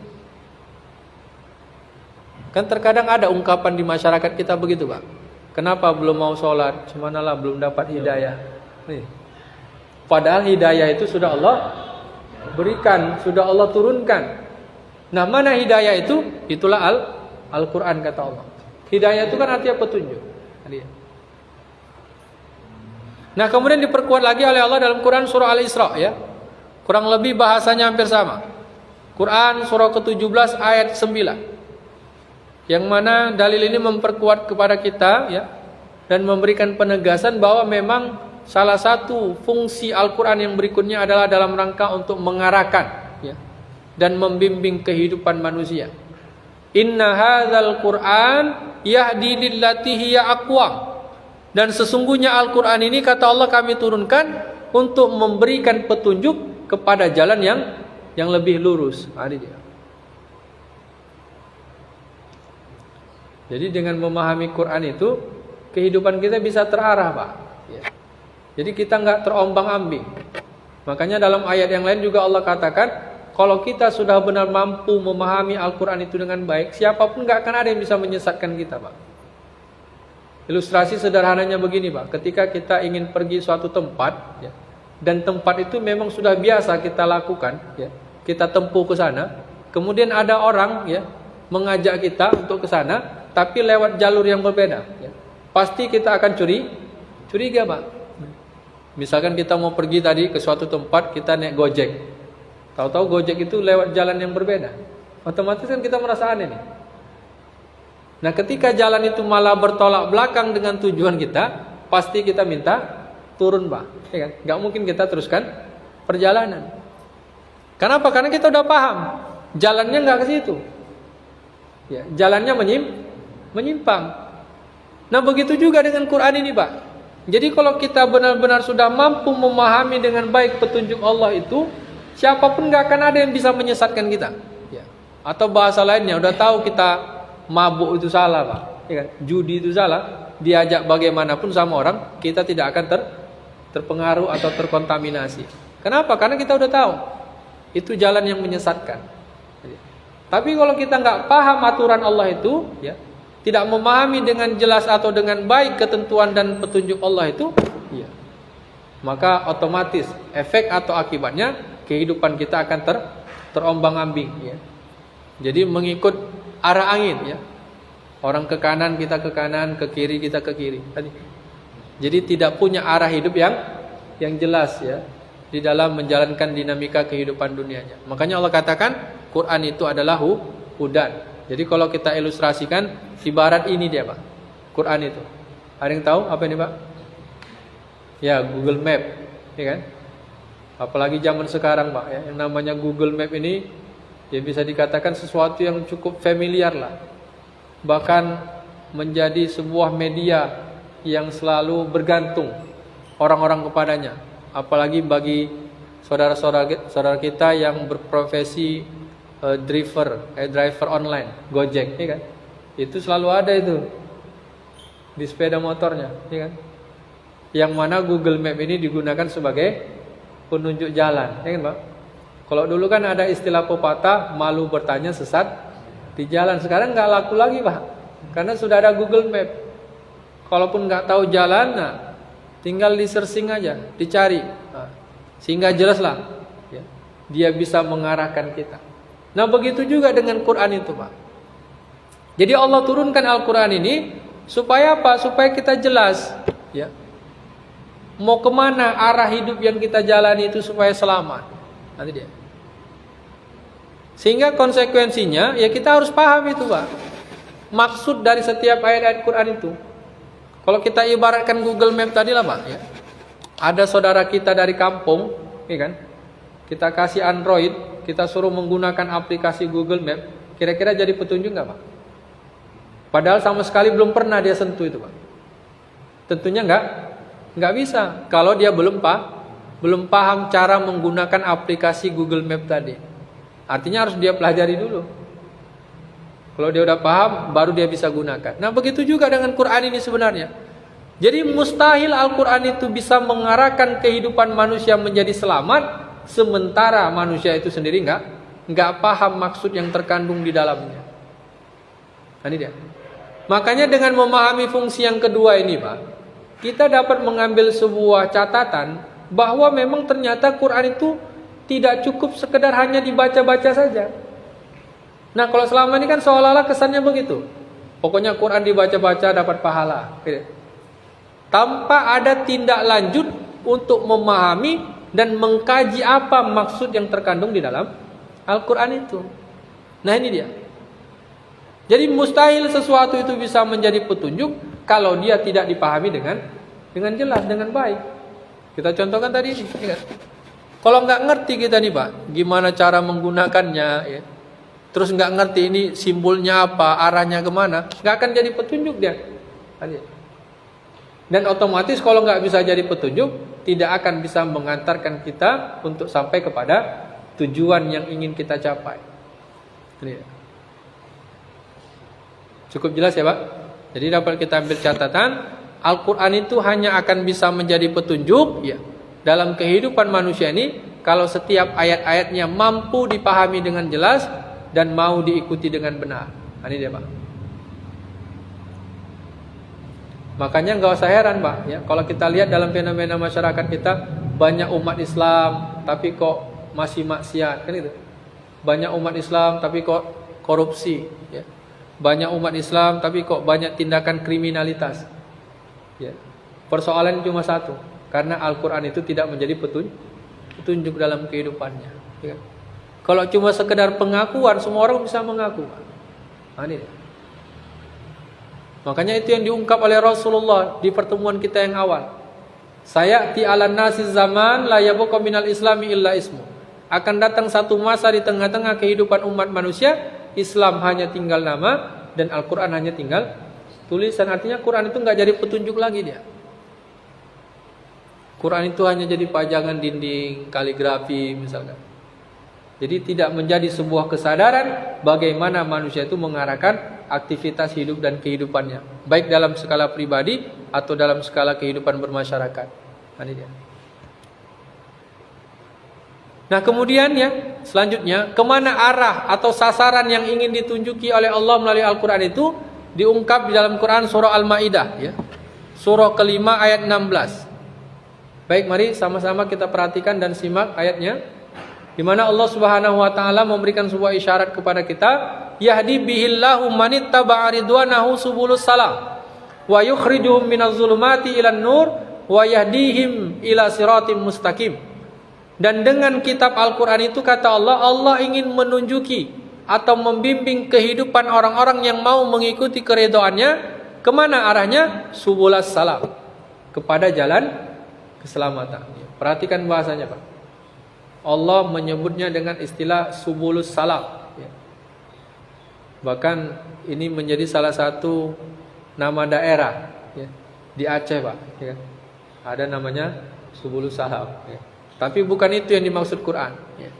Kan terkadang ada ungkapan di masyarakat kita begitu, Pak. Kenapa belum mau sholat? Cumanalah belum dapat hidayah. Nih. Padahal hidayah itu sudah Allah berikan, sudah Allah turunkan. Nah, mana hidayah itu? Itulah Al-Quran, kata Allah. Hidayah itu kan artinya petunjuk. Nah, kemudian diperkuat lagi oleh Allah dalam Quran surah Al-Isra, ya. Kurang lebih bahasanya hampir sama. Quran surah ke-17 ayat 9. Yang mana dalil ini memperkuat kepada kita, ya, dan memberikan penegasan bahwa memang salah satu fungsi Al-Quran yang berikutnya adalah dalam rangka untuk mengarahkan, ya, dan membimbing kehidupan manusia. Inna hadzal Quran yahdi lillati hiya aqwam. Dan sesungguhnya Al-Quran ini, kata Allah, kami turunkan untuk memberikan petunjuk kepada jalan yang lebih lurus. Ini dia. Jadi dengan memahami Quran itu kehidupan kita bisa terarah, Pak. Ya. Jadi kita nggak terombang-ambing. Makanya dalam ayat yang lain juga Allah katakan, kalau kita sudah benar mampu memahami Al-Quran itu dengan baik, siapapun gak akan ada yang bisa menyesatkan kita, Pak. Ilustrasi sederhananya begini, Pak. Ketika kita ingin pergi suatu tempat, ya, dan tempat itu memang sudah biasa kita lakukan, ya, kita tempuh ke sana, kemudian ada orang, ya, mengajak kita untuk ke sana, tapi lewat jalur yang berbeda, ya, pasti kita akan curiga, Pak. Misalkan kita mau pergi tadi ke suatu tempat, kita naik Gojek. Tahu-tahu Gojek itu lewat jalan yang berbeda. Otomatis kan kita merasa aneh nih. Nah, ketika jalan itu malah bertolak belakang dengan tujuan kita, pasti kita minta turun, Pak. Ya kan? Gak mungkin kita teruskan perjalanan. Kenapa? Karena kita udah paham jalannya nggak ke situ. Ya, jalannya menyimpang. Nah, begitu juga dengan Quran ini, Pak. Jadi kalau kita benar-benar sudah mampu memahami dengan baik petunjuk Allah itu, siapapun gak akan ada yang bisa menyesatkan kita. Ya. Atau bahasa lainnya, udah tahu kita mabuk itu salah, Pak. Ya kan? Judi itu salah, diajak bagaimanapun sama orang, kita tidak akan terpengaruh atau terkontaminasi. Kenapa? Karena kita udah tahu itu jalan yang menyesatkan. Tapi kalau kita nggak paham aturan Allah itu, ya, tidak memahami dengan jelas atau dengan baik ketentuan dan petunjuk Allah itu, ya, maka otomatis efek atau akibatnya kehidupan kita akan terombang-ambing, ya. Jadi mengikut arah angin, ya. Orang ke kanan kita ke kanan, ke kiri kita ke kiri. Jadi tidak punya arah hidup yang jelas, ya, di dalam menjalankan dinamika kehidupan dunianya. Makanya Allah katakan Quran itu adalah hudan. Jadi kalau kita ilustrasikan, ibarat ini dia, Pak. Quran itu. Ada yang tahu apa ini, Pak? Ya, Google Map, ya kan? Apalagi zaman sekarang, Pak, ya, yang namanya Google Map ini, ya bisa dikatakan sesuatu yang cukup familiar lah. Bahkan menjadi sebuah media yang selalu bergantung orang-orang kepadanya. Apalagi bagi saudara-saudara kita yang berprofesi driver online, Gojek, ya kan? Itu selalu ada itu di sepeda motornya, ya kan? Yang mana Google Map ini digunakan sebagai penunjuk jalan, ya kan, Pak? Kalau dulu kan ada istilah pepatah, malu bertanya sesat di jalan. Sekarang nggak laku lagi, Pak, karena sudah ada Google Map. Kalaupun nggak tahu jalan, nah, tinggal di searching aja, dicari, nah, sehingga jelas lah, ya, dia bisa mengarahkan kita. Nah, begitu juga dengan Quran itu, Pak. Jadi Allah turunkan Al-Quran ini supaya apa? Supaya kita jelas, ya, mau kemana arah hidup yang kita jalani itu supaya selamat. Nanti dia. Sehingga konsekuensinya, ya, kita harus paham itu, Pak. Maksud dari setiap ayat-ayat Quran itu. Kalau kita ibaratkan Google Map tadi lah, Pak, ya. Ada saudara kita dari kampung, ya kan? Kita kasih Android, kita suruh menggunakan aplikasi Google Map, kira-kira jadi petunjuk nggak, Pak? Padahal sama sekali belum pernah dia sentuh itu, Pak. Tentunya nggak bisa kalau dia belum paham cara menggunakan aplikasi Google Map tadi. Artinya harus dia pelajari dulu. Kalau dia udah paham, baru dia bisa gunakan. Nah, begitu juga dengan Quran ini sebenarnya. Jadi mustahil Al-Quran itu bisa mengarahkan kehidupan manusia menjadi selamat, sementara manusia itu sendiri nggak paham maksud yang terkandung di dalamnya. Nah, ini dia. Makanya dengan memahami fungsi yang kedua ini, Pak, kita dapat mengambil sebuah catatan bahwa memang ternyata Quran itu tidak cukup sekedar hanya dibaca-baca saja. Nah, kalau selama ini kan seolah-olah kesannya begitu. Pokoknya Quran dibaca-baca dapat pahala, tanpa ada tindak lanjut untuk memahami dan mengkaji apa maksud yang terkandung di dalam Al-Quran itu. Nah, ini dia. Jadi mustahil sesuatu itu bisa menjadi petunjuk kalau dia tidak dipahami dengan jelas, dengan baik. Kita contohkan tadi ini. Kalau nggak ngerti kita nih, Pak, gimana cara menggunakannya, ya. Terus nggak ngerti ini simbolnya apa, arahnya kemana, nggak akan jadi petunjuk dia. Dan otomatis kalau nggak bisa jadi petunjuk, tidak akan bisa mengantarkan kita untuk sampai kepada tujuan yang ingin kita capai. Ini. Cukup jelas ya, Pak? Jadi dapat kita ambil catatan, Al-Quran itu hanya akan bisa menjadi petunjuk, ya, dalam kehidupan manusia ini kalau setiap ayat-ayatnya mampu dipahami dengan jelas dan mau diikuti dengan benar. Ini dia, Pak. Makanya nggak usah heran, Pak, ya, kalau kita lihat dalam fenomena masyarakat kita banyak umat Islam tapi kok masih maksiat, kan itu. Banyak umat Islam tapi kok korupsi, ya. Banyak umat Islam tapi kok banyak tindakan kriminalitas. Ya. Persoalan cuma satu, karena Al-Quran itu tidak menjadi petunjuk dalam kehidupannya. Ya. Kalau cuma sekedar pengakuan, semua orang bisa mengaku. Ini. Makanya itu yang diungkap oleh Rasulullah di pertemuan kita yang awal. Sayati 'alan nasi zaman la yabqa minal islami illa ismu. Akan datang satu masa di tengah-tengah kehidupan umat manusia, Islam hanya tinggal nama dan Al-Quran hanya tinggal tulisan. Artinya Quran itu nggak jadi petunjuk lagi dia. Quran itu hanya jadi pajangan dinding, kaligrafi misalkan. Jadi tidak menjadi sebuah kesadaran bagaimana manusia itu mengarahkan aktivitas hidup dan kehidupannya, baik dalam skala pribadi atau dalam skala kehidupan bermasyarakat. Ini dia. Nah kemudian ya, selanjutnya kemana arah atau sasaran yang ingin ditunjuki oleh Allah melalui Al-Quran itu diungkap di dalam Quran surah Al-Ma'idah, ya. Surah kelima ayat 16. Baik, mari sama-sama kita perhatikan dan simak ayatnya, di mana Allah Subhanahu wa taala memberikan sebuah isyarat kepada kita, yahdi bihillahu manittaba'a ridwanahu subulus salam wa yukhrijuhum minaz zulumati ilan nur wa yahdihim ila siratim mustaqim. Dan dengan kitab Al-Quran itu kata Allah, Allah ingin menunjuki atau membimbing kehidupan orang-orang yang mau mengikuti keridhaannya. Kemana arahnya? Subulas salam, kepada jalan keselamatan. Perhatikan bahasanya, Pak. Allah menyebutnya dengan istilah subulus salam. Bahkan ini menjadi salah satu nama daerah, ya, di Aceh, Pak. Ya. Ada namanya subulus salam. Ya. Tapi bukan itu yang dimaksud Quran. Ya.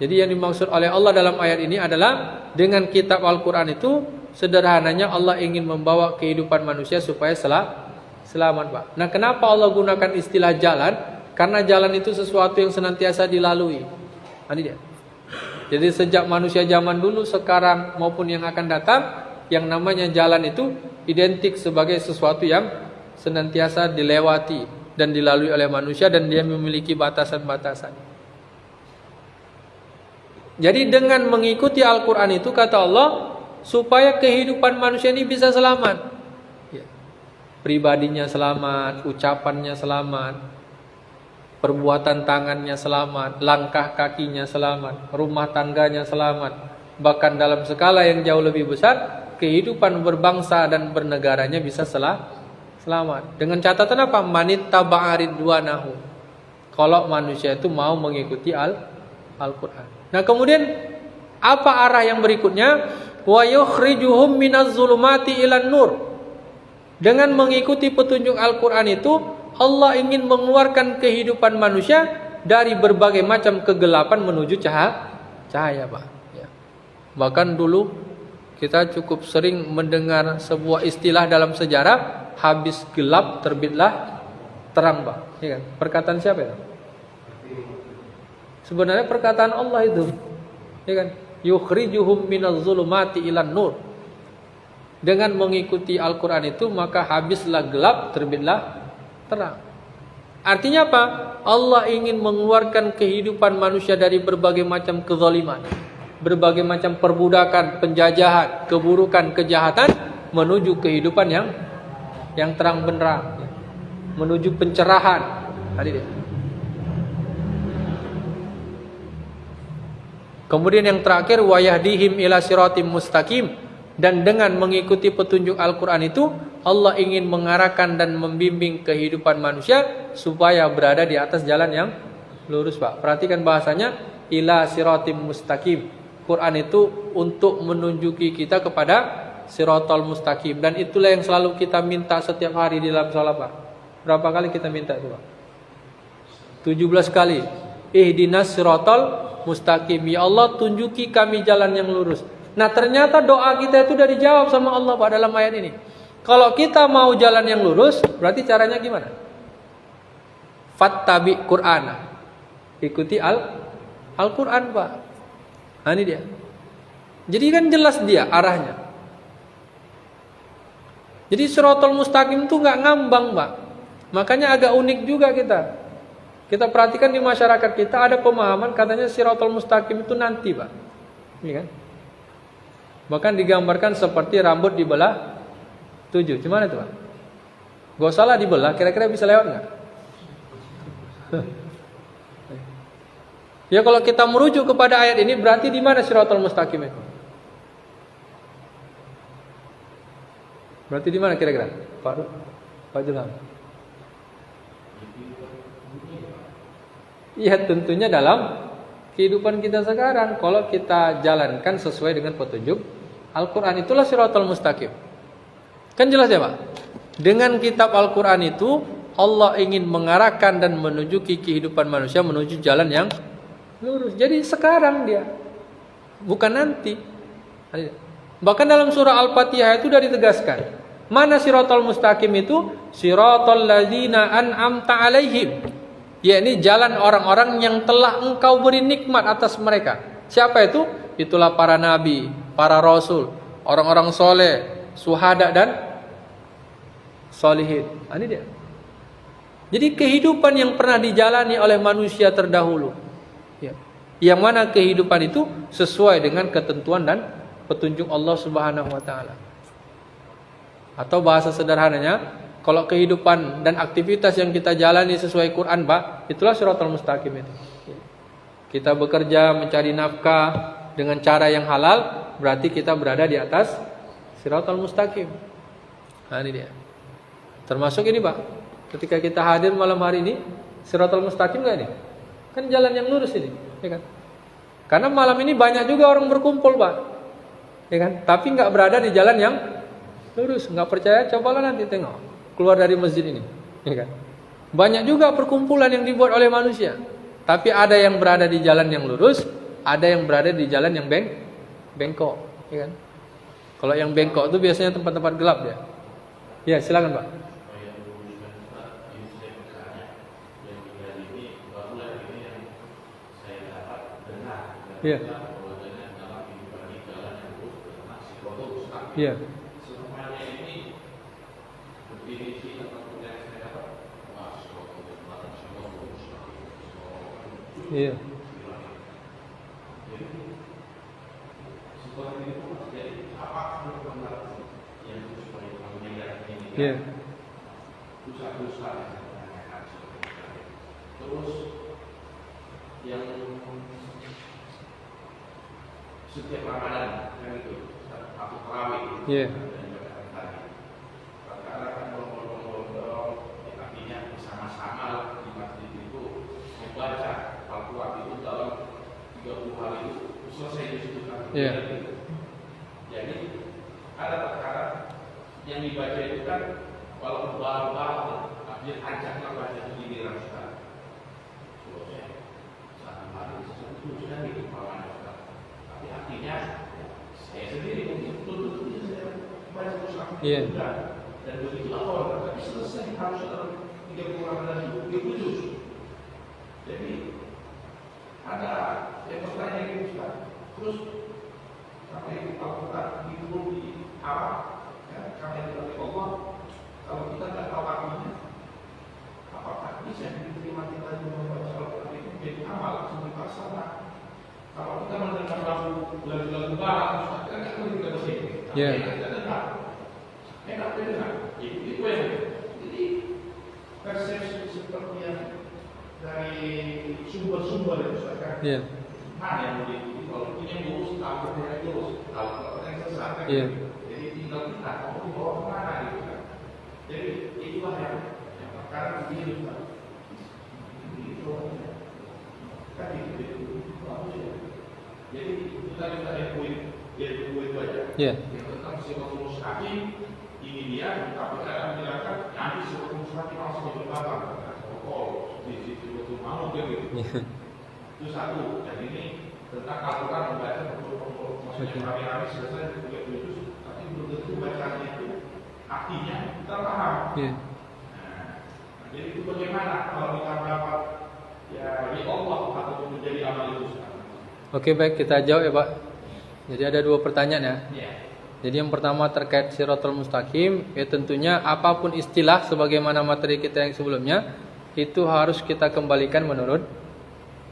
Jadi yang dimaksud oleh Allah dalam ayat ini adalah dengan kitab Al-Quran itu sederhananya Allah ingin membawa kehidupan manusia supaya selamat, Pak. Nah, kenapa Allah gunakan istilah jalan? Karena jalan itu sesuatu yang senantiasa dilalui. Ini dia. Jadi sejak manusia zaman dulu, sekarang maupun yang akan datang, yang namanya jalan itu identik sebagai sesuatu yang senantiasa dilewati dan dilalui oleh manusia, dan dia memiliki batasan-batasan. Jadi dengan mengikuti Al-Quran itu kata Allah, supaya kehidupan manusia ini bisa selamat, ya. Pribadinya selamat, ucapannya selamat, perbuatan tangannya selamat, langkah kakinya selamat, rumah tangganya selamat. Bahkan dalam skala yang jauh lebih besar, kehidupan berbangsa dan bernegaranya bisa selamat. Dengan catatan apa? Manittaba'a ridwanahu. Kalau manusia itu mau mengikuti Al-Quran. Nah kemudian apa arah yang berikutnya? Wa yukhrijuhum minaz zulumati ilan nur. Dengan mengikuti petunjuk Al-Quran itu, Allah ingin mengeluarkan kehidupan manusia dari berbagai macam kegelapan menuju cahaya, Pak. Ya. Bahkan dulu kita cukup sering mendengar sebuah istilah dalam sejarah, habis gelap terbitlah terang, Pak. Ya kan? Perkataan siapa itu? Sebenarnya perkataan Allah itu. Ya kan? Yukhrijuhum minaz zulumati ilan nur. Dengan mengikuti Al-Quran itu maka habislah gelap, terbitlah terang. Artinya apa? Allah ingin mengeluarkan kehidupan manusia dari berbagai macam kezaliman, berbagai macam perbudakan, penjajahan, keburukan, kejahatan, menuju kehidupan yang terang benderang, menuju pencerahan. Kemudian yang terakhir, wa yahdihim ila siratim mustaqim. Dan dengan mengikuti petunjuk Al-Quran itu, Allah ingin mengarahkan dan membimbing kehidupan manusia supaya berada di atas jalan yang lurus, Pak. Perhatikan bahasanya, ila siratim mustaqim. Quran itu untuk menunjuki kita kepada siratal mustaqim. Dan itulah yang selalu kita minta setiap hari di dalam salat, Pak. Berapa kali kita minta itu, Pak? 17 kali. Ihdinas siratal mustaqim. Ya Allah, tunjuki kami jalan yang lurus. Nah ternyata doa kita itu sudah dijawab sama Allah, Pak, dalam ayat ini. Kalau kita mau jalan yang lurus, berarti caranya gimana? Fattabi Qur'ana. Ikuti Al-Qur'an, Pak. Nah, ini dia. Jadi kan jelas dia arahnya. Jadi Shiratal Mustaqim itu nggak ngambang, Pak. Makanya agak unik juga kita. Kita perhatikan di masyarakat kita ada pemahaman katanya Shiratal Mustaqim itu nanti, Pak. Ini kan? Bahkan digambarkan seperti rambut dibelah 7. Gimana itu, Pak? Gak usah lah dibelah, kira-kira bisa lewat nggak? Ya kalau kita merujuk kepada ayat ini berarti di mana Shiratal Mustaqim itu? Berarti di mana kira-kira? Pak Julham. Ya tentunya dalam kehidupan kita sekarang. Kalau kita jalankan sesuai dengan petunjuk Al-Quran, itulah Shiratal Mustaqim. Kan jelas ya Pak? Dengan kitab Al-Quran itu Allah ingin mengarahkan dan menuju kehidupan manusia menuju jalan yang lurus. Jadi sekarang dia, bukan nanti. Bahkan dalam surah Al-Fatihah itu sudah ditegaskan. Mana Shiratal Mustaqim itu? Shiratal ladzina an'amta alaihim. Yakni jalan orang-orang yang telah engkau beri nikmat atas mereka. Siapa itu? Itulah para nabi, para rasul, orang-orang soleh, suhada dan solihin. Ini dia. Jadi kehidupan yang pernah dijalani oleh manusia terdahulu, ya, yang mana kehidupan itu sesuai dengan ketentuan dan petunjuk Allah Subhanahu wa taala. Atau bahasa sederhananya, kalau kehidupan dan aktivitas yang kita jalani sesuai Quran, Pak, itulah Shiratal Mustaqim itu. Kita bekerja mencari nafkah dengan cara yang halal, berarti kita berada di atas Shiratal Mustaqim. Nah, ini dia. Termasuk ini, Pak. Ketika kita hadir malam hari ini, Shiratal Mustaqim enggak ini? Kan jalan yang lurus ini, ya kan? Karena malam ini banyak juga orang berkumpul, Pak. Ya kan? Tapi enggak berada di jalan yang lurus. Enggak percaya, cobalah nanti tengok keluar dari masjid ini, ya kan? Banyak juga perkumpulan yang dibuat oleh manusia. Tapi ada yang berada di jalan yang lurus, ada yang berada di jalan yang bengkok, ya kan? Kalau yang bengkok itu biasanya tempat-tempat gelap ya. Ya, silakan, Pak. Iya. Iya. Iya. Iya. Terus yang setiap Ramadan kan itu aku tarawih. Iya. Artinya bersama-sama di masjid itu membaca Al-Quran itu dalam 30 hari itu selesai di situ kan. Iya. Jadi ada perkara yang dibaca itu kan walaupun baru-baru dia ajaknya baca di giliran sekarang. Selesai satu hari itu sudah di kepala sekarang. Tapi artinya saya sendiri mungkin betul-betul saya baca Al-Quran. Iya. Dan begitu awal, tapi selesai harus dalam 30 Ramadan itu diputus. Jadi ada yang bertanya ini Ustaz. Terus apa itu Al-Quran diturun di Arab? Ya, karena dari Allah. Kalau kita tidak tahu artinya, apakah bisa diterima kita membaca Al-Quran itu menjadi amal sebagai pasangan? Kalau kita mendengar lagu barat, Ustaz kan kita tidak bersih. Kita dengar. Enak dengar. Itu yang jadi persepsi seperti yang dari sumber-sumber yang Ustaz. Iya. Mana yang begitu? Kalau ini lurus, tahu yang lurus. Kalau yang sesat kan. Iya. Jadi tinggal kita mau dibawa kemana gitu kan. Jadi itulah yang perkara begini Ustaz. Itu kan itu bagus ya. Jadi kita bisa itu aja. Iya. Tentang Shiratal Mustaqim ini dia, tapi saya menjelaskan nanti Shiratal Mustaqim langsung berbakar. Oh, di situ betul mau begitu. Itu satu. Dan ini tentang Al-Quran membaca maksudnya rame-rame selesai itu, tapi belum tentu bacaannya itu artinya kita paham. Iya. Nah, Jadi itu bagaimana kalau kita mendapat ya di Allah atau menjadi amal itu? Oke, baik, kita jawab ya Pak. Jadi ada dua pertanyaan ya. Ya. Jadi yang pertama terkait Shiratal Mustaqim, ya tentunya apapun istilah sebagaimana materi kita yang sebelumnya itu harus kita kembalikan menurut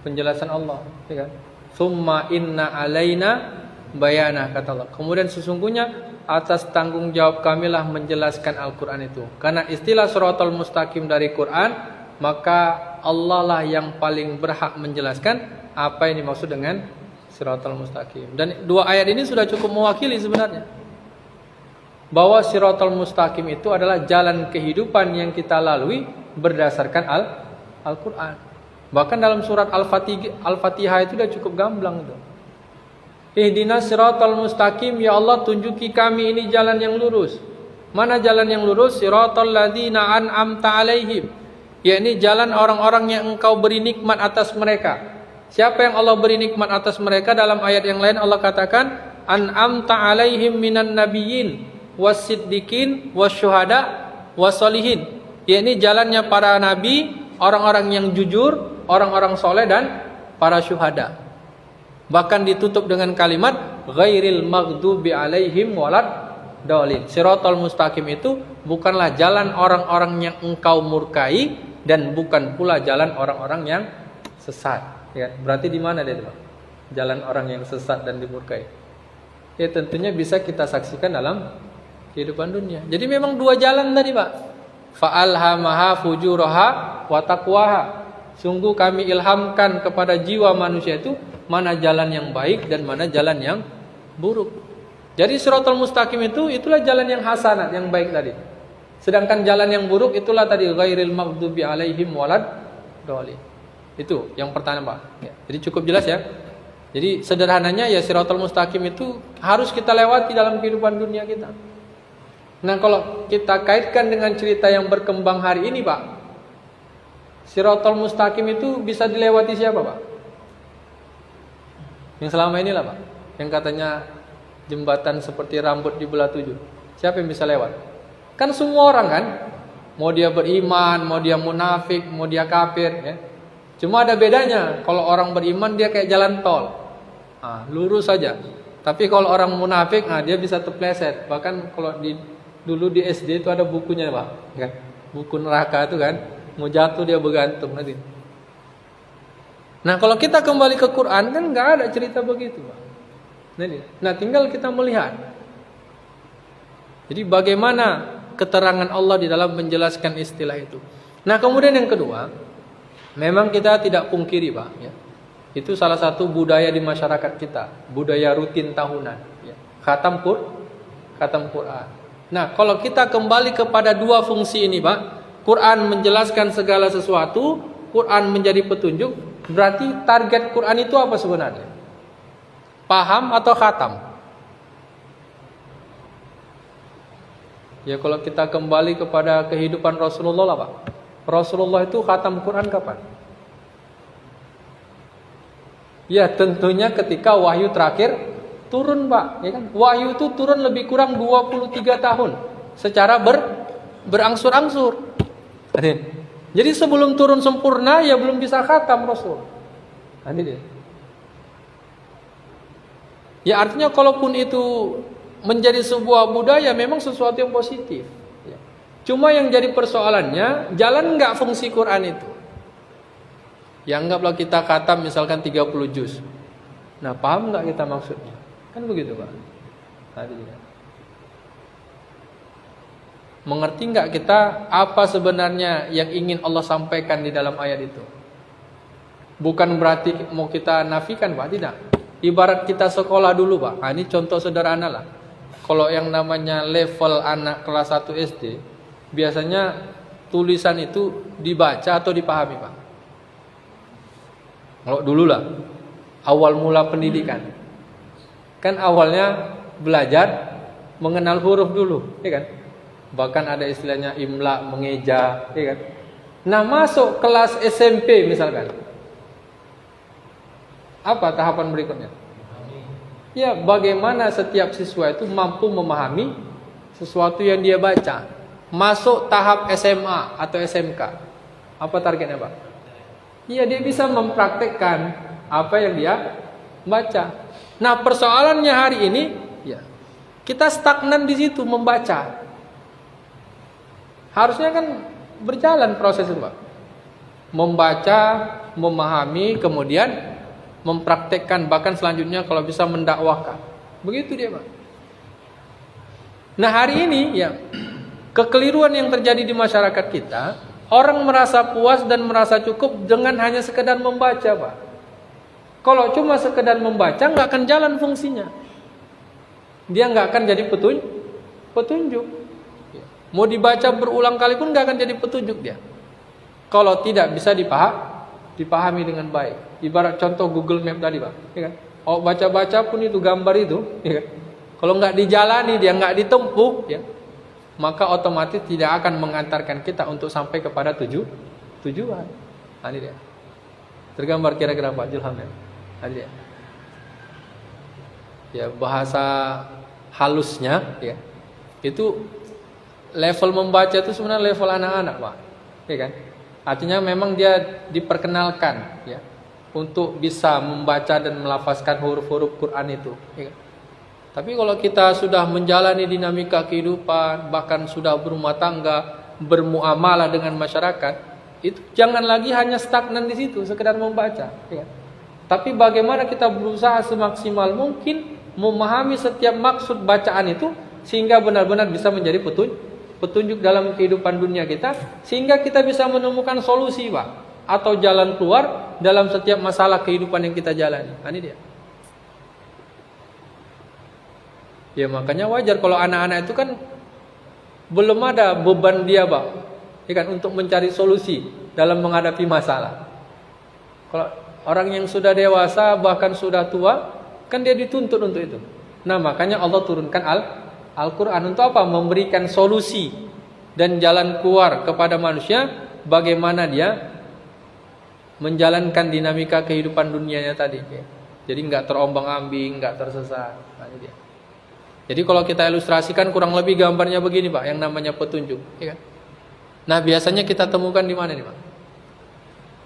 penjelasan Allah, ya kan? Summa inna alaina bayana, kata Allah. Kemudian sesungguhnya atas tanggung jawab kamilah menjelaskan Al-Quran itu. Karena istilah Shiratal Mustaqim dari Quran, maka Allah lah yang paling berhak menjelaskan apa yang dimaksud dengan Shiratal Mustaqim. Dan dua ayat ini sudah cukup mewakili sebenarnya bahwa Shiratal Mustaqim itu adalah jalan kehidupan yang kita lalui berdasarkan Al-Quran. Bahkan dalam surat Al-Fatihah itu sudah cukup gamblang itu. Ihdinas Shiratal Mustaqim, ya Allah tunjuki kami ini jalan yang lurus. Mana jalan yang lurus? Shiratal ladzina an'amta alaihim, yakni jalan orang-orang yang engkau beri nikmat atas mereka. Siapa yang Allah beri nikmat atas mereka? Dalam ayat yang lain Allah katakan an'amta alaihim minan nabiyyin was-siddiqin wasyuhada wassolihin, yakni jalannya para nabi, orang-orang yang jujur, orang-orang soleh dan para syuhada. Bahkan ditutup dengan kalimat ghairil maghdubi alaihim walad dalin. Shiratal Mustaqim itu bukanlah jalan orang-orang yang engkau murkai dan bukan pula jalan orang-orang yang sesat. Ya, berarti di mana dia, Pak? Jalan orang yang sesat dan dimurkai. Ya tentunya bisa kita saksikan dalam kehidupan dunia. Jadi memang dua jalan tadi, Pak. Fa'alhamaha fujuraha wa taqwaha. Sungguh kami ilhamkan kepada jiwa manusia itu mana jalan yang baik dan mana jalan yang buruk. Jadi Shiratal Mustaqim itu itulah jalan yang hasanat, yang baik tadi. Sedangkan jalan yang buruk itulah tadi ghairil maghdubi alaihim walad dalin. Itu yang pertama, Pak. Ya, jadi cukup jelas ya. Jadi sederhananya ya Shiratal Mustaqim itu harus kita lewati dalam kehidupan dunia kita. Nah, kalau kita kaitkan dengan cerita yang berkembang hari ini, Pak, Shiratal Mustaqim itu bisa dilewati siapa, Pak? Yang selama inilah, Pak, yang katanya jembatan seperti rambut di belah 7. Siapa yang bisa lewat? Kan semua orang kan, mau dia beriman, mau dia munafik, mau dia kafir, ya. Cuma ada bedanya. Kalau orang beriman dia kayak jalan tol, lurus saja. Tapi kalau orang munafik, dia bisa terpleset. Bahkan kalau dulu di SD itu ada bukunya, Pak, kan? Buku neraka itu kan, mau jatuh dia bergantung nanti. Nah, kalau kita kembali ke Quran kan nggak ada cerita begitu, Pak. Nah, tinggal kita melihat. Jadi bagaimana keterangan Allah di dalam menjelaskan istilah itu. Nah, kemudian yang kedua, memang kita tidak pungkiri, Pak, ya. Itu salah satu budaya di masyarakat kita, budaya rutin tahunan, ya. Khatam Quran. Nah, kalau kita kembali kepada dua fungsi ini, Pak, Quran menjelaskan segala sesuatu, Quran menjadi petunjuk, berarti target Quran itu apa sebenarnya? Paham atau khatam? Ya, kalau kita kembali kepada kehidupan Rasulullah lah, Pak. Rasulullah itu khatam Quran kapan? Ya, tentunya ketika wahyu terakhir turun, Pak, ya kan? Wahyu itu turun lebih kurang 23 tahun secara berangsur-angsur. Jadi sebelum turun sempurna ya belum bisa khatam Rasul. Dia. Ya artinya kalaupun itu menjadi sebuah budaya memang sesuatu yang positif. Ya. Cuma yang jadi persoalannya jalan nggak fungsi Quran itu. Ya anggaplah kita khatam misalkan 30 juz. Nah, paham nggak kita maksudnya? Kan begitu, Pak. Dia. Mengerti nggak kita apa sebenarnya yang ingin Allah sampaikan di dalam ayat itu? Bukan berarti mau kita nafikan, Pak, tidak. Ibarat kita sekolah dulu, Pak. Ini contoh sederhana lah. Kalau yang namanya level anak kelas 1 SD, biasanya tulisan itu dibaca atau dipahami, Pak? Kalau dulu lah, awal mula pendidikan. Kan awalnya belajar mengenal huruf dulu, ya kan? Bahkan ada istilahnya imla, mengeja, ya kan? Nah, masuk kelas SMP misalkan. Apa tahapan berikutnya? Ya, bagaimana setiap siswa itu mampu memahami sesuatu yang dia baca. Masuk tahap SMA atau SMK. Apa targetnya, Pak? Iya, dia bisa mempraktekkan apa yang dia baca. Nah, persoalannya hari ini, ya, kita stagnan di situ membaca. Harusnya kan berjalan proses itu, Pak. Membaca, memahami, kemudian mempraktekkan, bahkan selanjutnya kalau bisa mendakwahkan. Begitu dia, Pak. Nah, hari ini ya, kekeliruan yang terjadi di masyarakat kita, orang merasa puas dan merasa cukup dengan hanya sekedar membaca, Pak. Kalau cuma sekedar membaca, nggak akan jalan fungsinya. Dia nggak akan jadi petunjuk. Mau dibaca berulang kali pun nggak akan jadi petunjuk dia. Kalau tidak bisa dipahami dengan baik. Ibarat contoh Google Map tadi, Pak. Ya kan? Oh, baca-baca pun itu gambar itu, ya kan? Kalau nggak dijalani, dia nggak ditempuh, ya, maka otomatis tidak akan mengantarkan kita untuk sampai kepada tujuan. Nah, ini dia. Tergambar kira-kira Pak Julham ya. Nah, ini dia. Ya, bahasa halusnya, ya, itu level membaca itu sebenarnya level anak-anak, Pak. Ya kan? Artinya memang dia diperkenalkan, ya, untuk bisa membaca dan melafazkan huruf-huruf Quran itu, ya kan? Tapi kalau kita sudah menjalani dinamika kehidupan, bahkan sudah berumah tangga, bermuamalah dengan masyarakat, itu jangan lagi hanya stagnan di situ, sekedar membaca, ya kan? Tapi bagaimana kita berusaha semaksimal mungkin memahami setiap maksud bacaan itu, sehingga benar-benar bisa menjadi petunjuk dalam kehidupan dunia kita, sehingga kita bisa menemukan solusi, Pak, atau jalan keluar dalam setiap masalah kehidupan yang kita jalani. Ini dia. Ya, makanya wajar kalau anak-anak itu kan belum ada beban dia, Pak, ya kan, untuk mencari solusi dalam menghadapi masalah. Kalau orang yang sudah dewasa bahkan sudah tua, kan dia dituntut untuk itu. Nah, makanya Allah turunkan Al-Quran untuk apa? Memberikan solusi dan jalan keluar kepada manusia, bagaimana dia menjalankan dinamika kehidupan dunianya tadi. Jadi nggak terombang-ambing, nggak tersesat. Nah, ini dia. Jadi kalau kita ilustrasikan kurang lebih gambarnya begini, Pak, yang namanya petunjuk, ya kan? Nah, biasanya kita temukan di mana nih, Pak?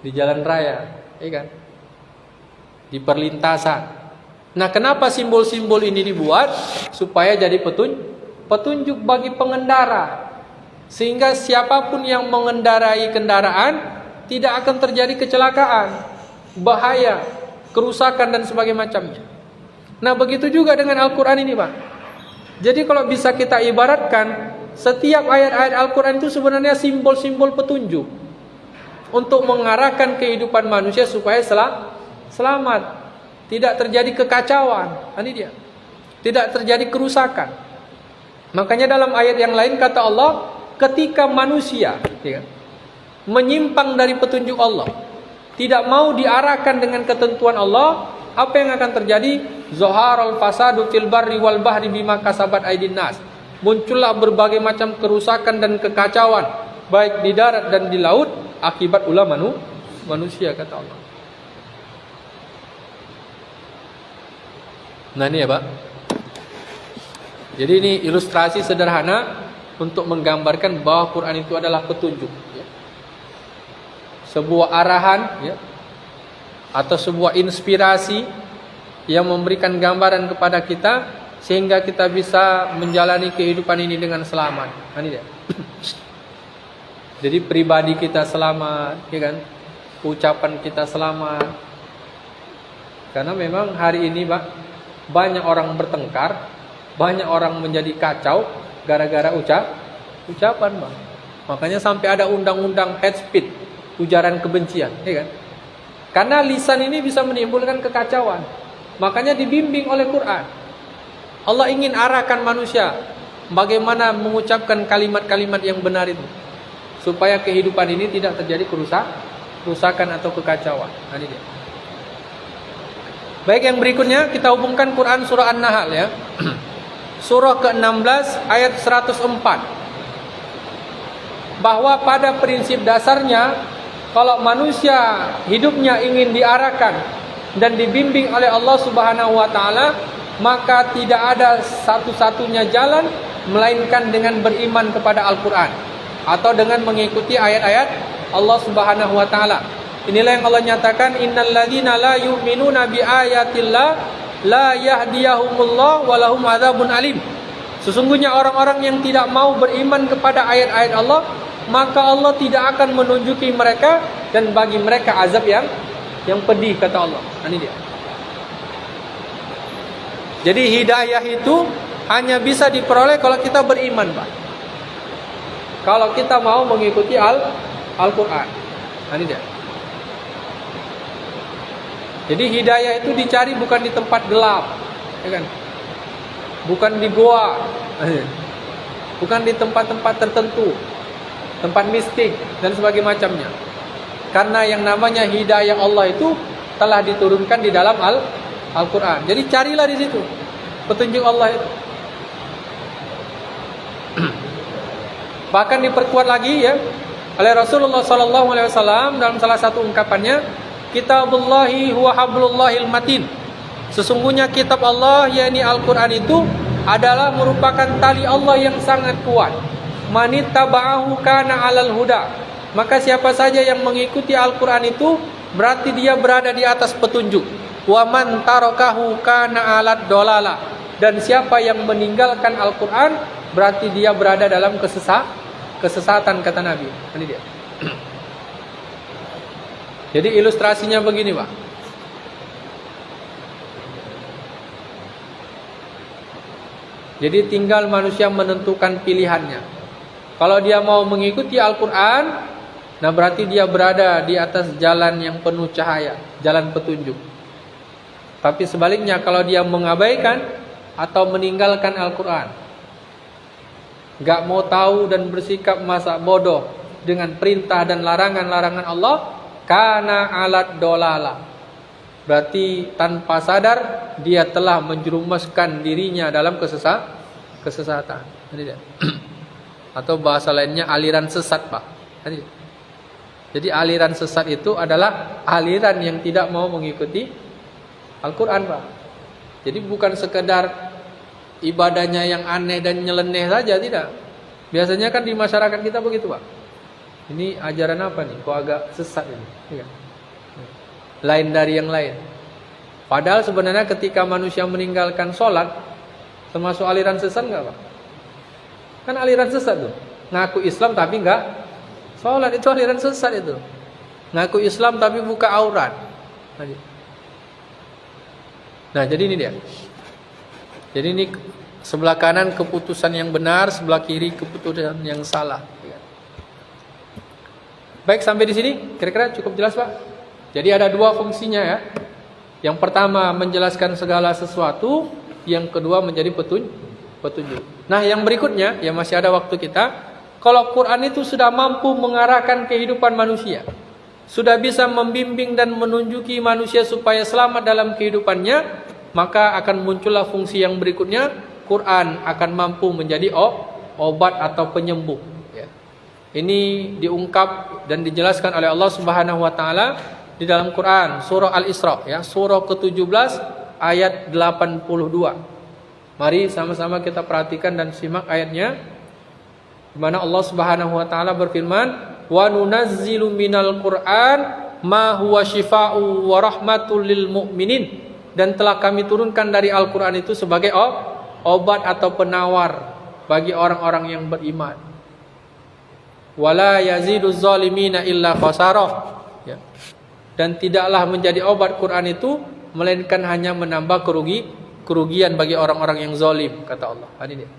Di jalan raya, ya kan? Di perlintasan. Nah, kenapa simbol-simbol ini dibuat? Supaya jadi petunjuk bagi pengendara. Sehingga siapapun yang mengendarai kendaraan tidak akan terjadi kecelakaan, bahaya, kerusakan dan sebagainya macamnya. Nah, begitu juga dengan Al-Quran ini, Pak. Jadi kalau bisa kita ibaratkan, setiap ayat-ayat Al-Quran itu sebenarnya simbol-simbol petunjuk untuk mengarahkan kehidupan manusia supaya selamat, tidak terjadi kekacauan. Ini dia. Tidak terjadi kerusakan. Makanya dalam ayat yang lain kata Allah, ketika manusia, ya, menyimpang dari petunjuk Allah, tidak mau diarahkan dengan ketentuan Allah, apa yang akan terjadi? Zaharal fasadu fil barri wal bahri bima kasabat aydin nas. Muncullah berbagai macam kerusakan dan kekacauan, baik di darat dan di laut, akibat ulah manusia, kata Allah. Nah, ini ya, Pak. Jadi ini ilustrasi sederhana untuk menggambarkan bahwa Quran itu adalah petunjuk, ya. Sebuah arahan, ya, atau sebuah inspirasi yang memberikan gambaran kepada kita sehingga kita bisa menjalani kehidupan ini dengan selamat. Ini dia. Jadi pribadi kita selamat, ya kan? Ucapan kita selamat. Karena memang hari ini, Pak, banyak orang bertengkar, banyak orang menjadi kacau gara-gara ucapan, Pak. Makanya sampai ada undang-undang hate speech, ujaran kebencian, ya kan? Karena lisan ini bisa menimbulkan kekacauan. Makanya dibimbing oleh Quran. Allah ingin arahkan manusia bagaimana mengucapkan kalimat-kalimat yang benar itu, supaya kehidupan ini tidak terjadi kerusakan atau kekacauan. Nah, ini dia. Baik, yang berikutnya kita hubungkan Quran surah An-Nahl, ya. Surah ke-16 ayat 104. Bahwa pada prinsip dasarnya, kalau manusia hidupnya ingin diarahkan dan dibimbing oleh Allah Subhanahu wa taala, maka tidak ada satu-satunya jalan melainkan dengan beriman kepada Al-Quran atau dengan mengikuti ayat-ayat Allah Subhanahu wa taala. Inilah yang Allah nyatakan, innal ladzina la yu'minuna bi ayatillah la yahdiyahumullah wa lahum adzabun alim. Sesungguhnya orang-orang yang tidak mau beriman kepada ayat-ayat Allah, maka Allah tidak akan menunjuki mereka dan bagi mereka azab yang pedih, kata Allah. Ini dia. Jadi hidayah itu hanya bisa diperoleh kalau kita beriman, Pak. Kalau kita mau mengikuti Al-Quran. Ini dia. Jadi hidayah itu dicari bukan di tempat gelap, ya kan? Bukan di goa, bukan di tempat-tempat tertentu, tempat mistik dan sebagainya macamnya. Karena yang namanya hidayah Allah itu telah diturunkan di dalam Al-Quran. Jadi carilah di situ petunjuk Allah itu. Bahkan diperkuat lagi ya oleh Rasulullah SAW dalam salah satu ungkapannya, Kitabullahi huwa hablullahil matin. Sesungguhnya kitab Allah, yakni Al-Quran itu adalah merupakan tali Allah yang sangat kuat. Manittaba'ahu kana 'alal huda. Maka siapa saja yang mengikuti Al-Quran itu berarti dia berada di atas petunjuk. Wa man tarakahu kana 'alad dolala. Dan siapa yang meninggalkan Al-Quran berarti dia berada dalam kesesatan, kata Nabi. Ini dia. Jadi ilustrasinya begini, Pak. Jadi tinggal manusia menentukan pilihannya. Kalau dia mau mengikuti Al-Quran, nah berarti dia berada di atas jalan yang penuh cahaya, jalan petunjuk. Tapi sebaliknya, kalau dia mengabaikan atau meninggalkan Al-Quran, gak mau tahu dan bersikap masa bodoh dengan perintah dan larangan-larangan Allah, kana alat dolala. Berarti tanpa sadar dia telah menjerumuskan dirinya dalam kesesatan. Atau bahasa lainnya aliran sesat, Pak. Jadi aliran sesat itu adalah aliran yang tidak mau mengikuti Al-Quran, Pak. Jadi bukan sekedar ibadahnya yang aneh dan nyeleneh saja, tidak. Biasanya kan di masyarakat kita begitu, Pak. Ini ajaran apa nih? Kok agak sesat ini? Ya. Lain dari yang lain. Padahal sebenarnya ketika manusia meninggalkan sholat, termasuk aliran sesat nggak, Pak? Kan aliran sesat tuh. Ngaku Islam tapi nggak sholat, itu aliran sesat itu. Ngaku Islam tapi buka aurat. Nah, jadi ini dia. Jadi ini sebelah kanan keputusan yang benar, sebelah kiri keputusan yang salah. Baik, sampai di sini kira-kira cukup jelas, Pak. Jadi ada dua fungsinya ya. Yang pertama menjelaskan segala sesuatu, yang kedua menjadi petunjuk. Nah, yang berikutnya, ya masih ada waktu kita. Kalau Quran itu sudah mampu mengarahkan kehidupan manusia, sudah bisa membimbing dan menunjuki manusia supaya selamat dalam kehidupannya, maka akan muncullah fungsi yang berikutnya. Quran akan mampu menjadi obat atau penyembuh. Ya. Ini diungkap dan dijelaskan oleh Allah Subhanahu wa taala di dalam Quran, surah Al-Isra ya, surah ke-17 ayat 82. Mari sama-sama kita perhatikan dan simak ayatnya. Di mana Allah Subhanahu wa taala berfirman, "Wa nunazzilu minal Qur'an ma huwa syifaa'u wa rahmatul lil mu'minin." Dan telah kami turunkan dari Al-Qur'an itu sebagai obat atau penawar bagi orang-orang yang beriman. Wala yaziduz zalimina illa khasara. Ya. Dan tidaklah menjadi obat Quran itu melainkan hanya menambah kerugian bagi orang-orang yang zalim, kata Allah. Ini dia.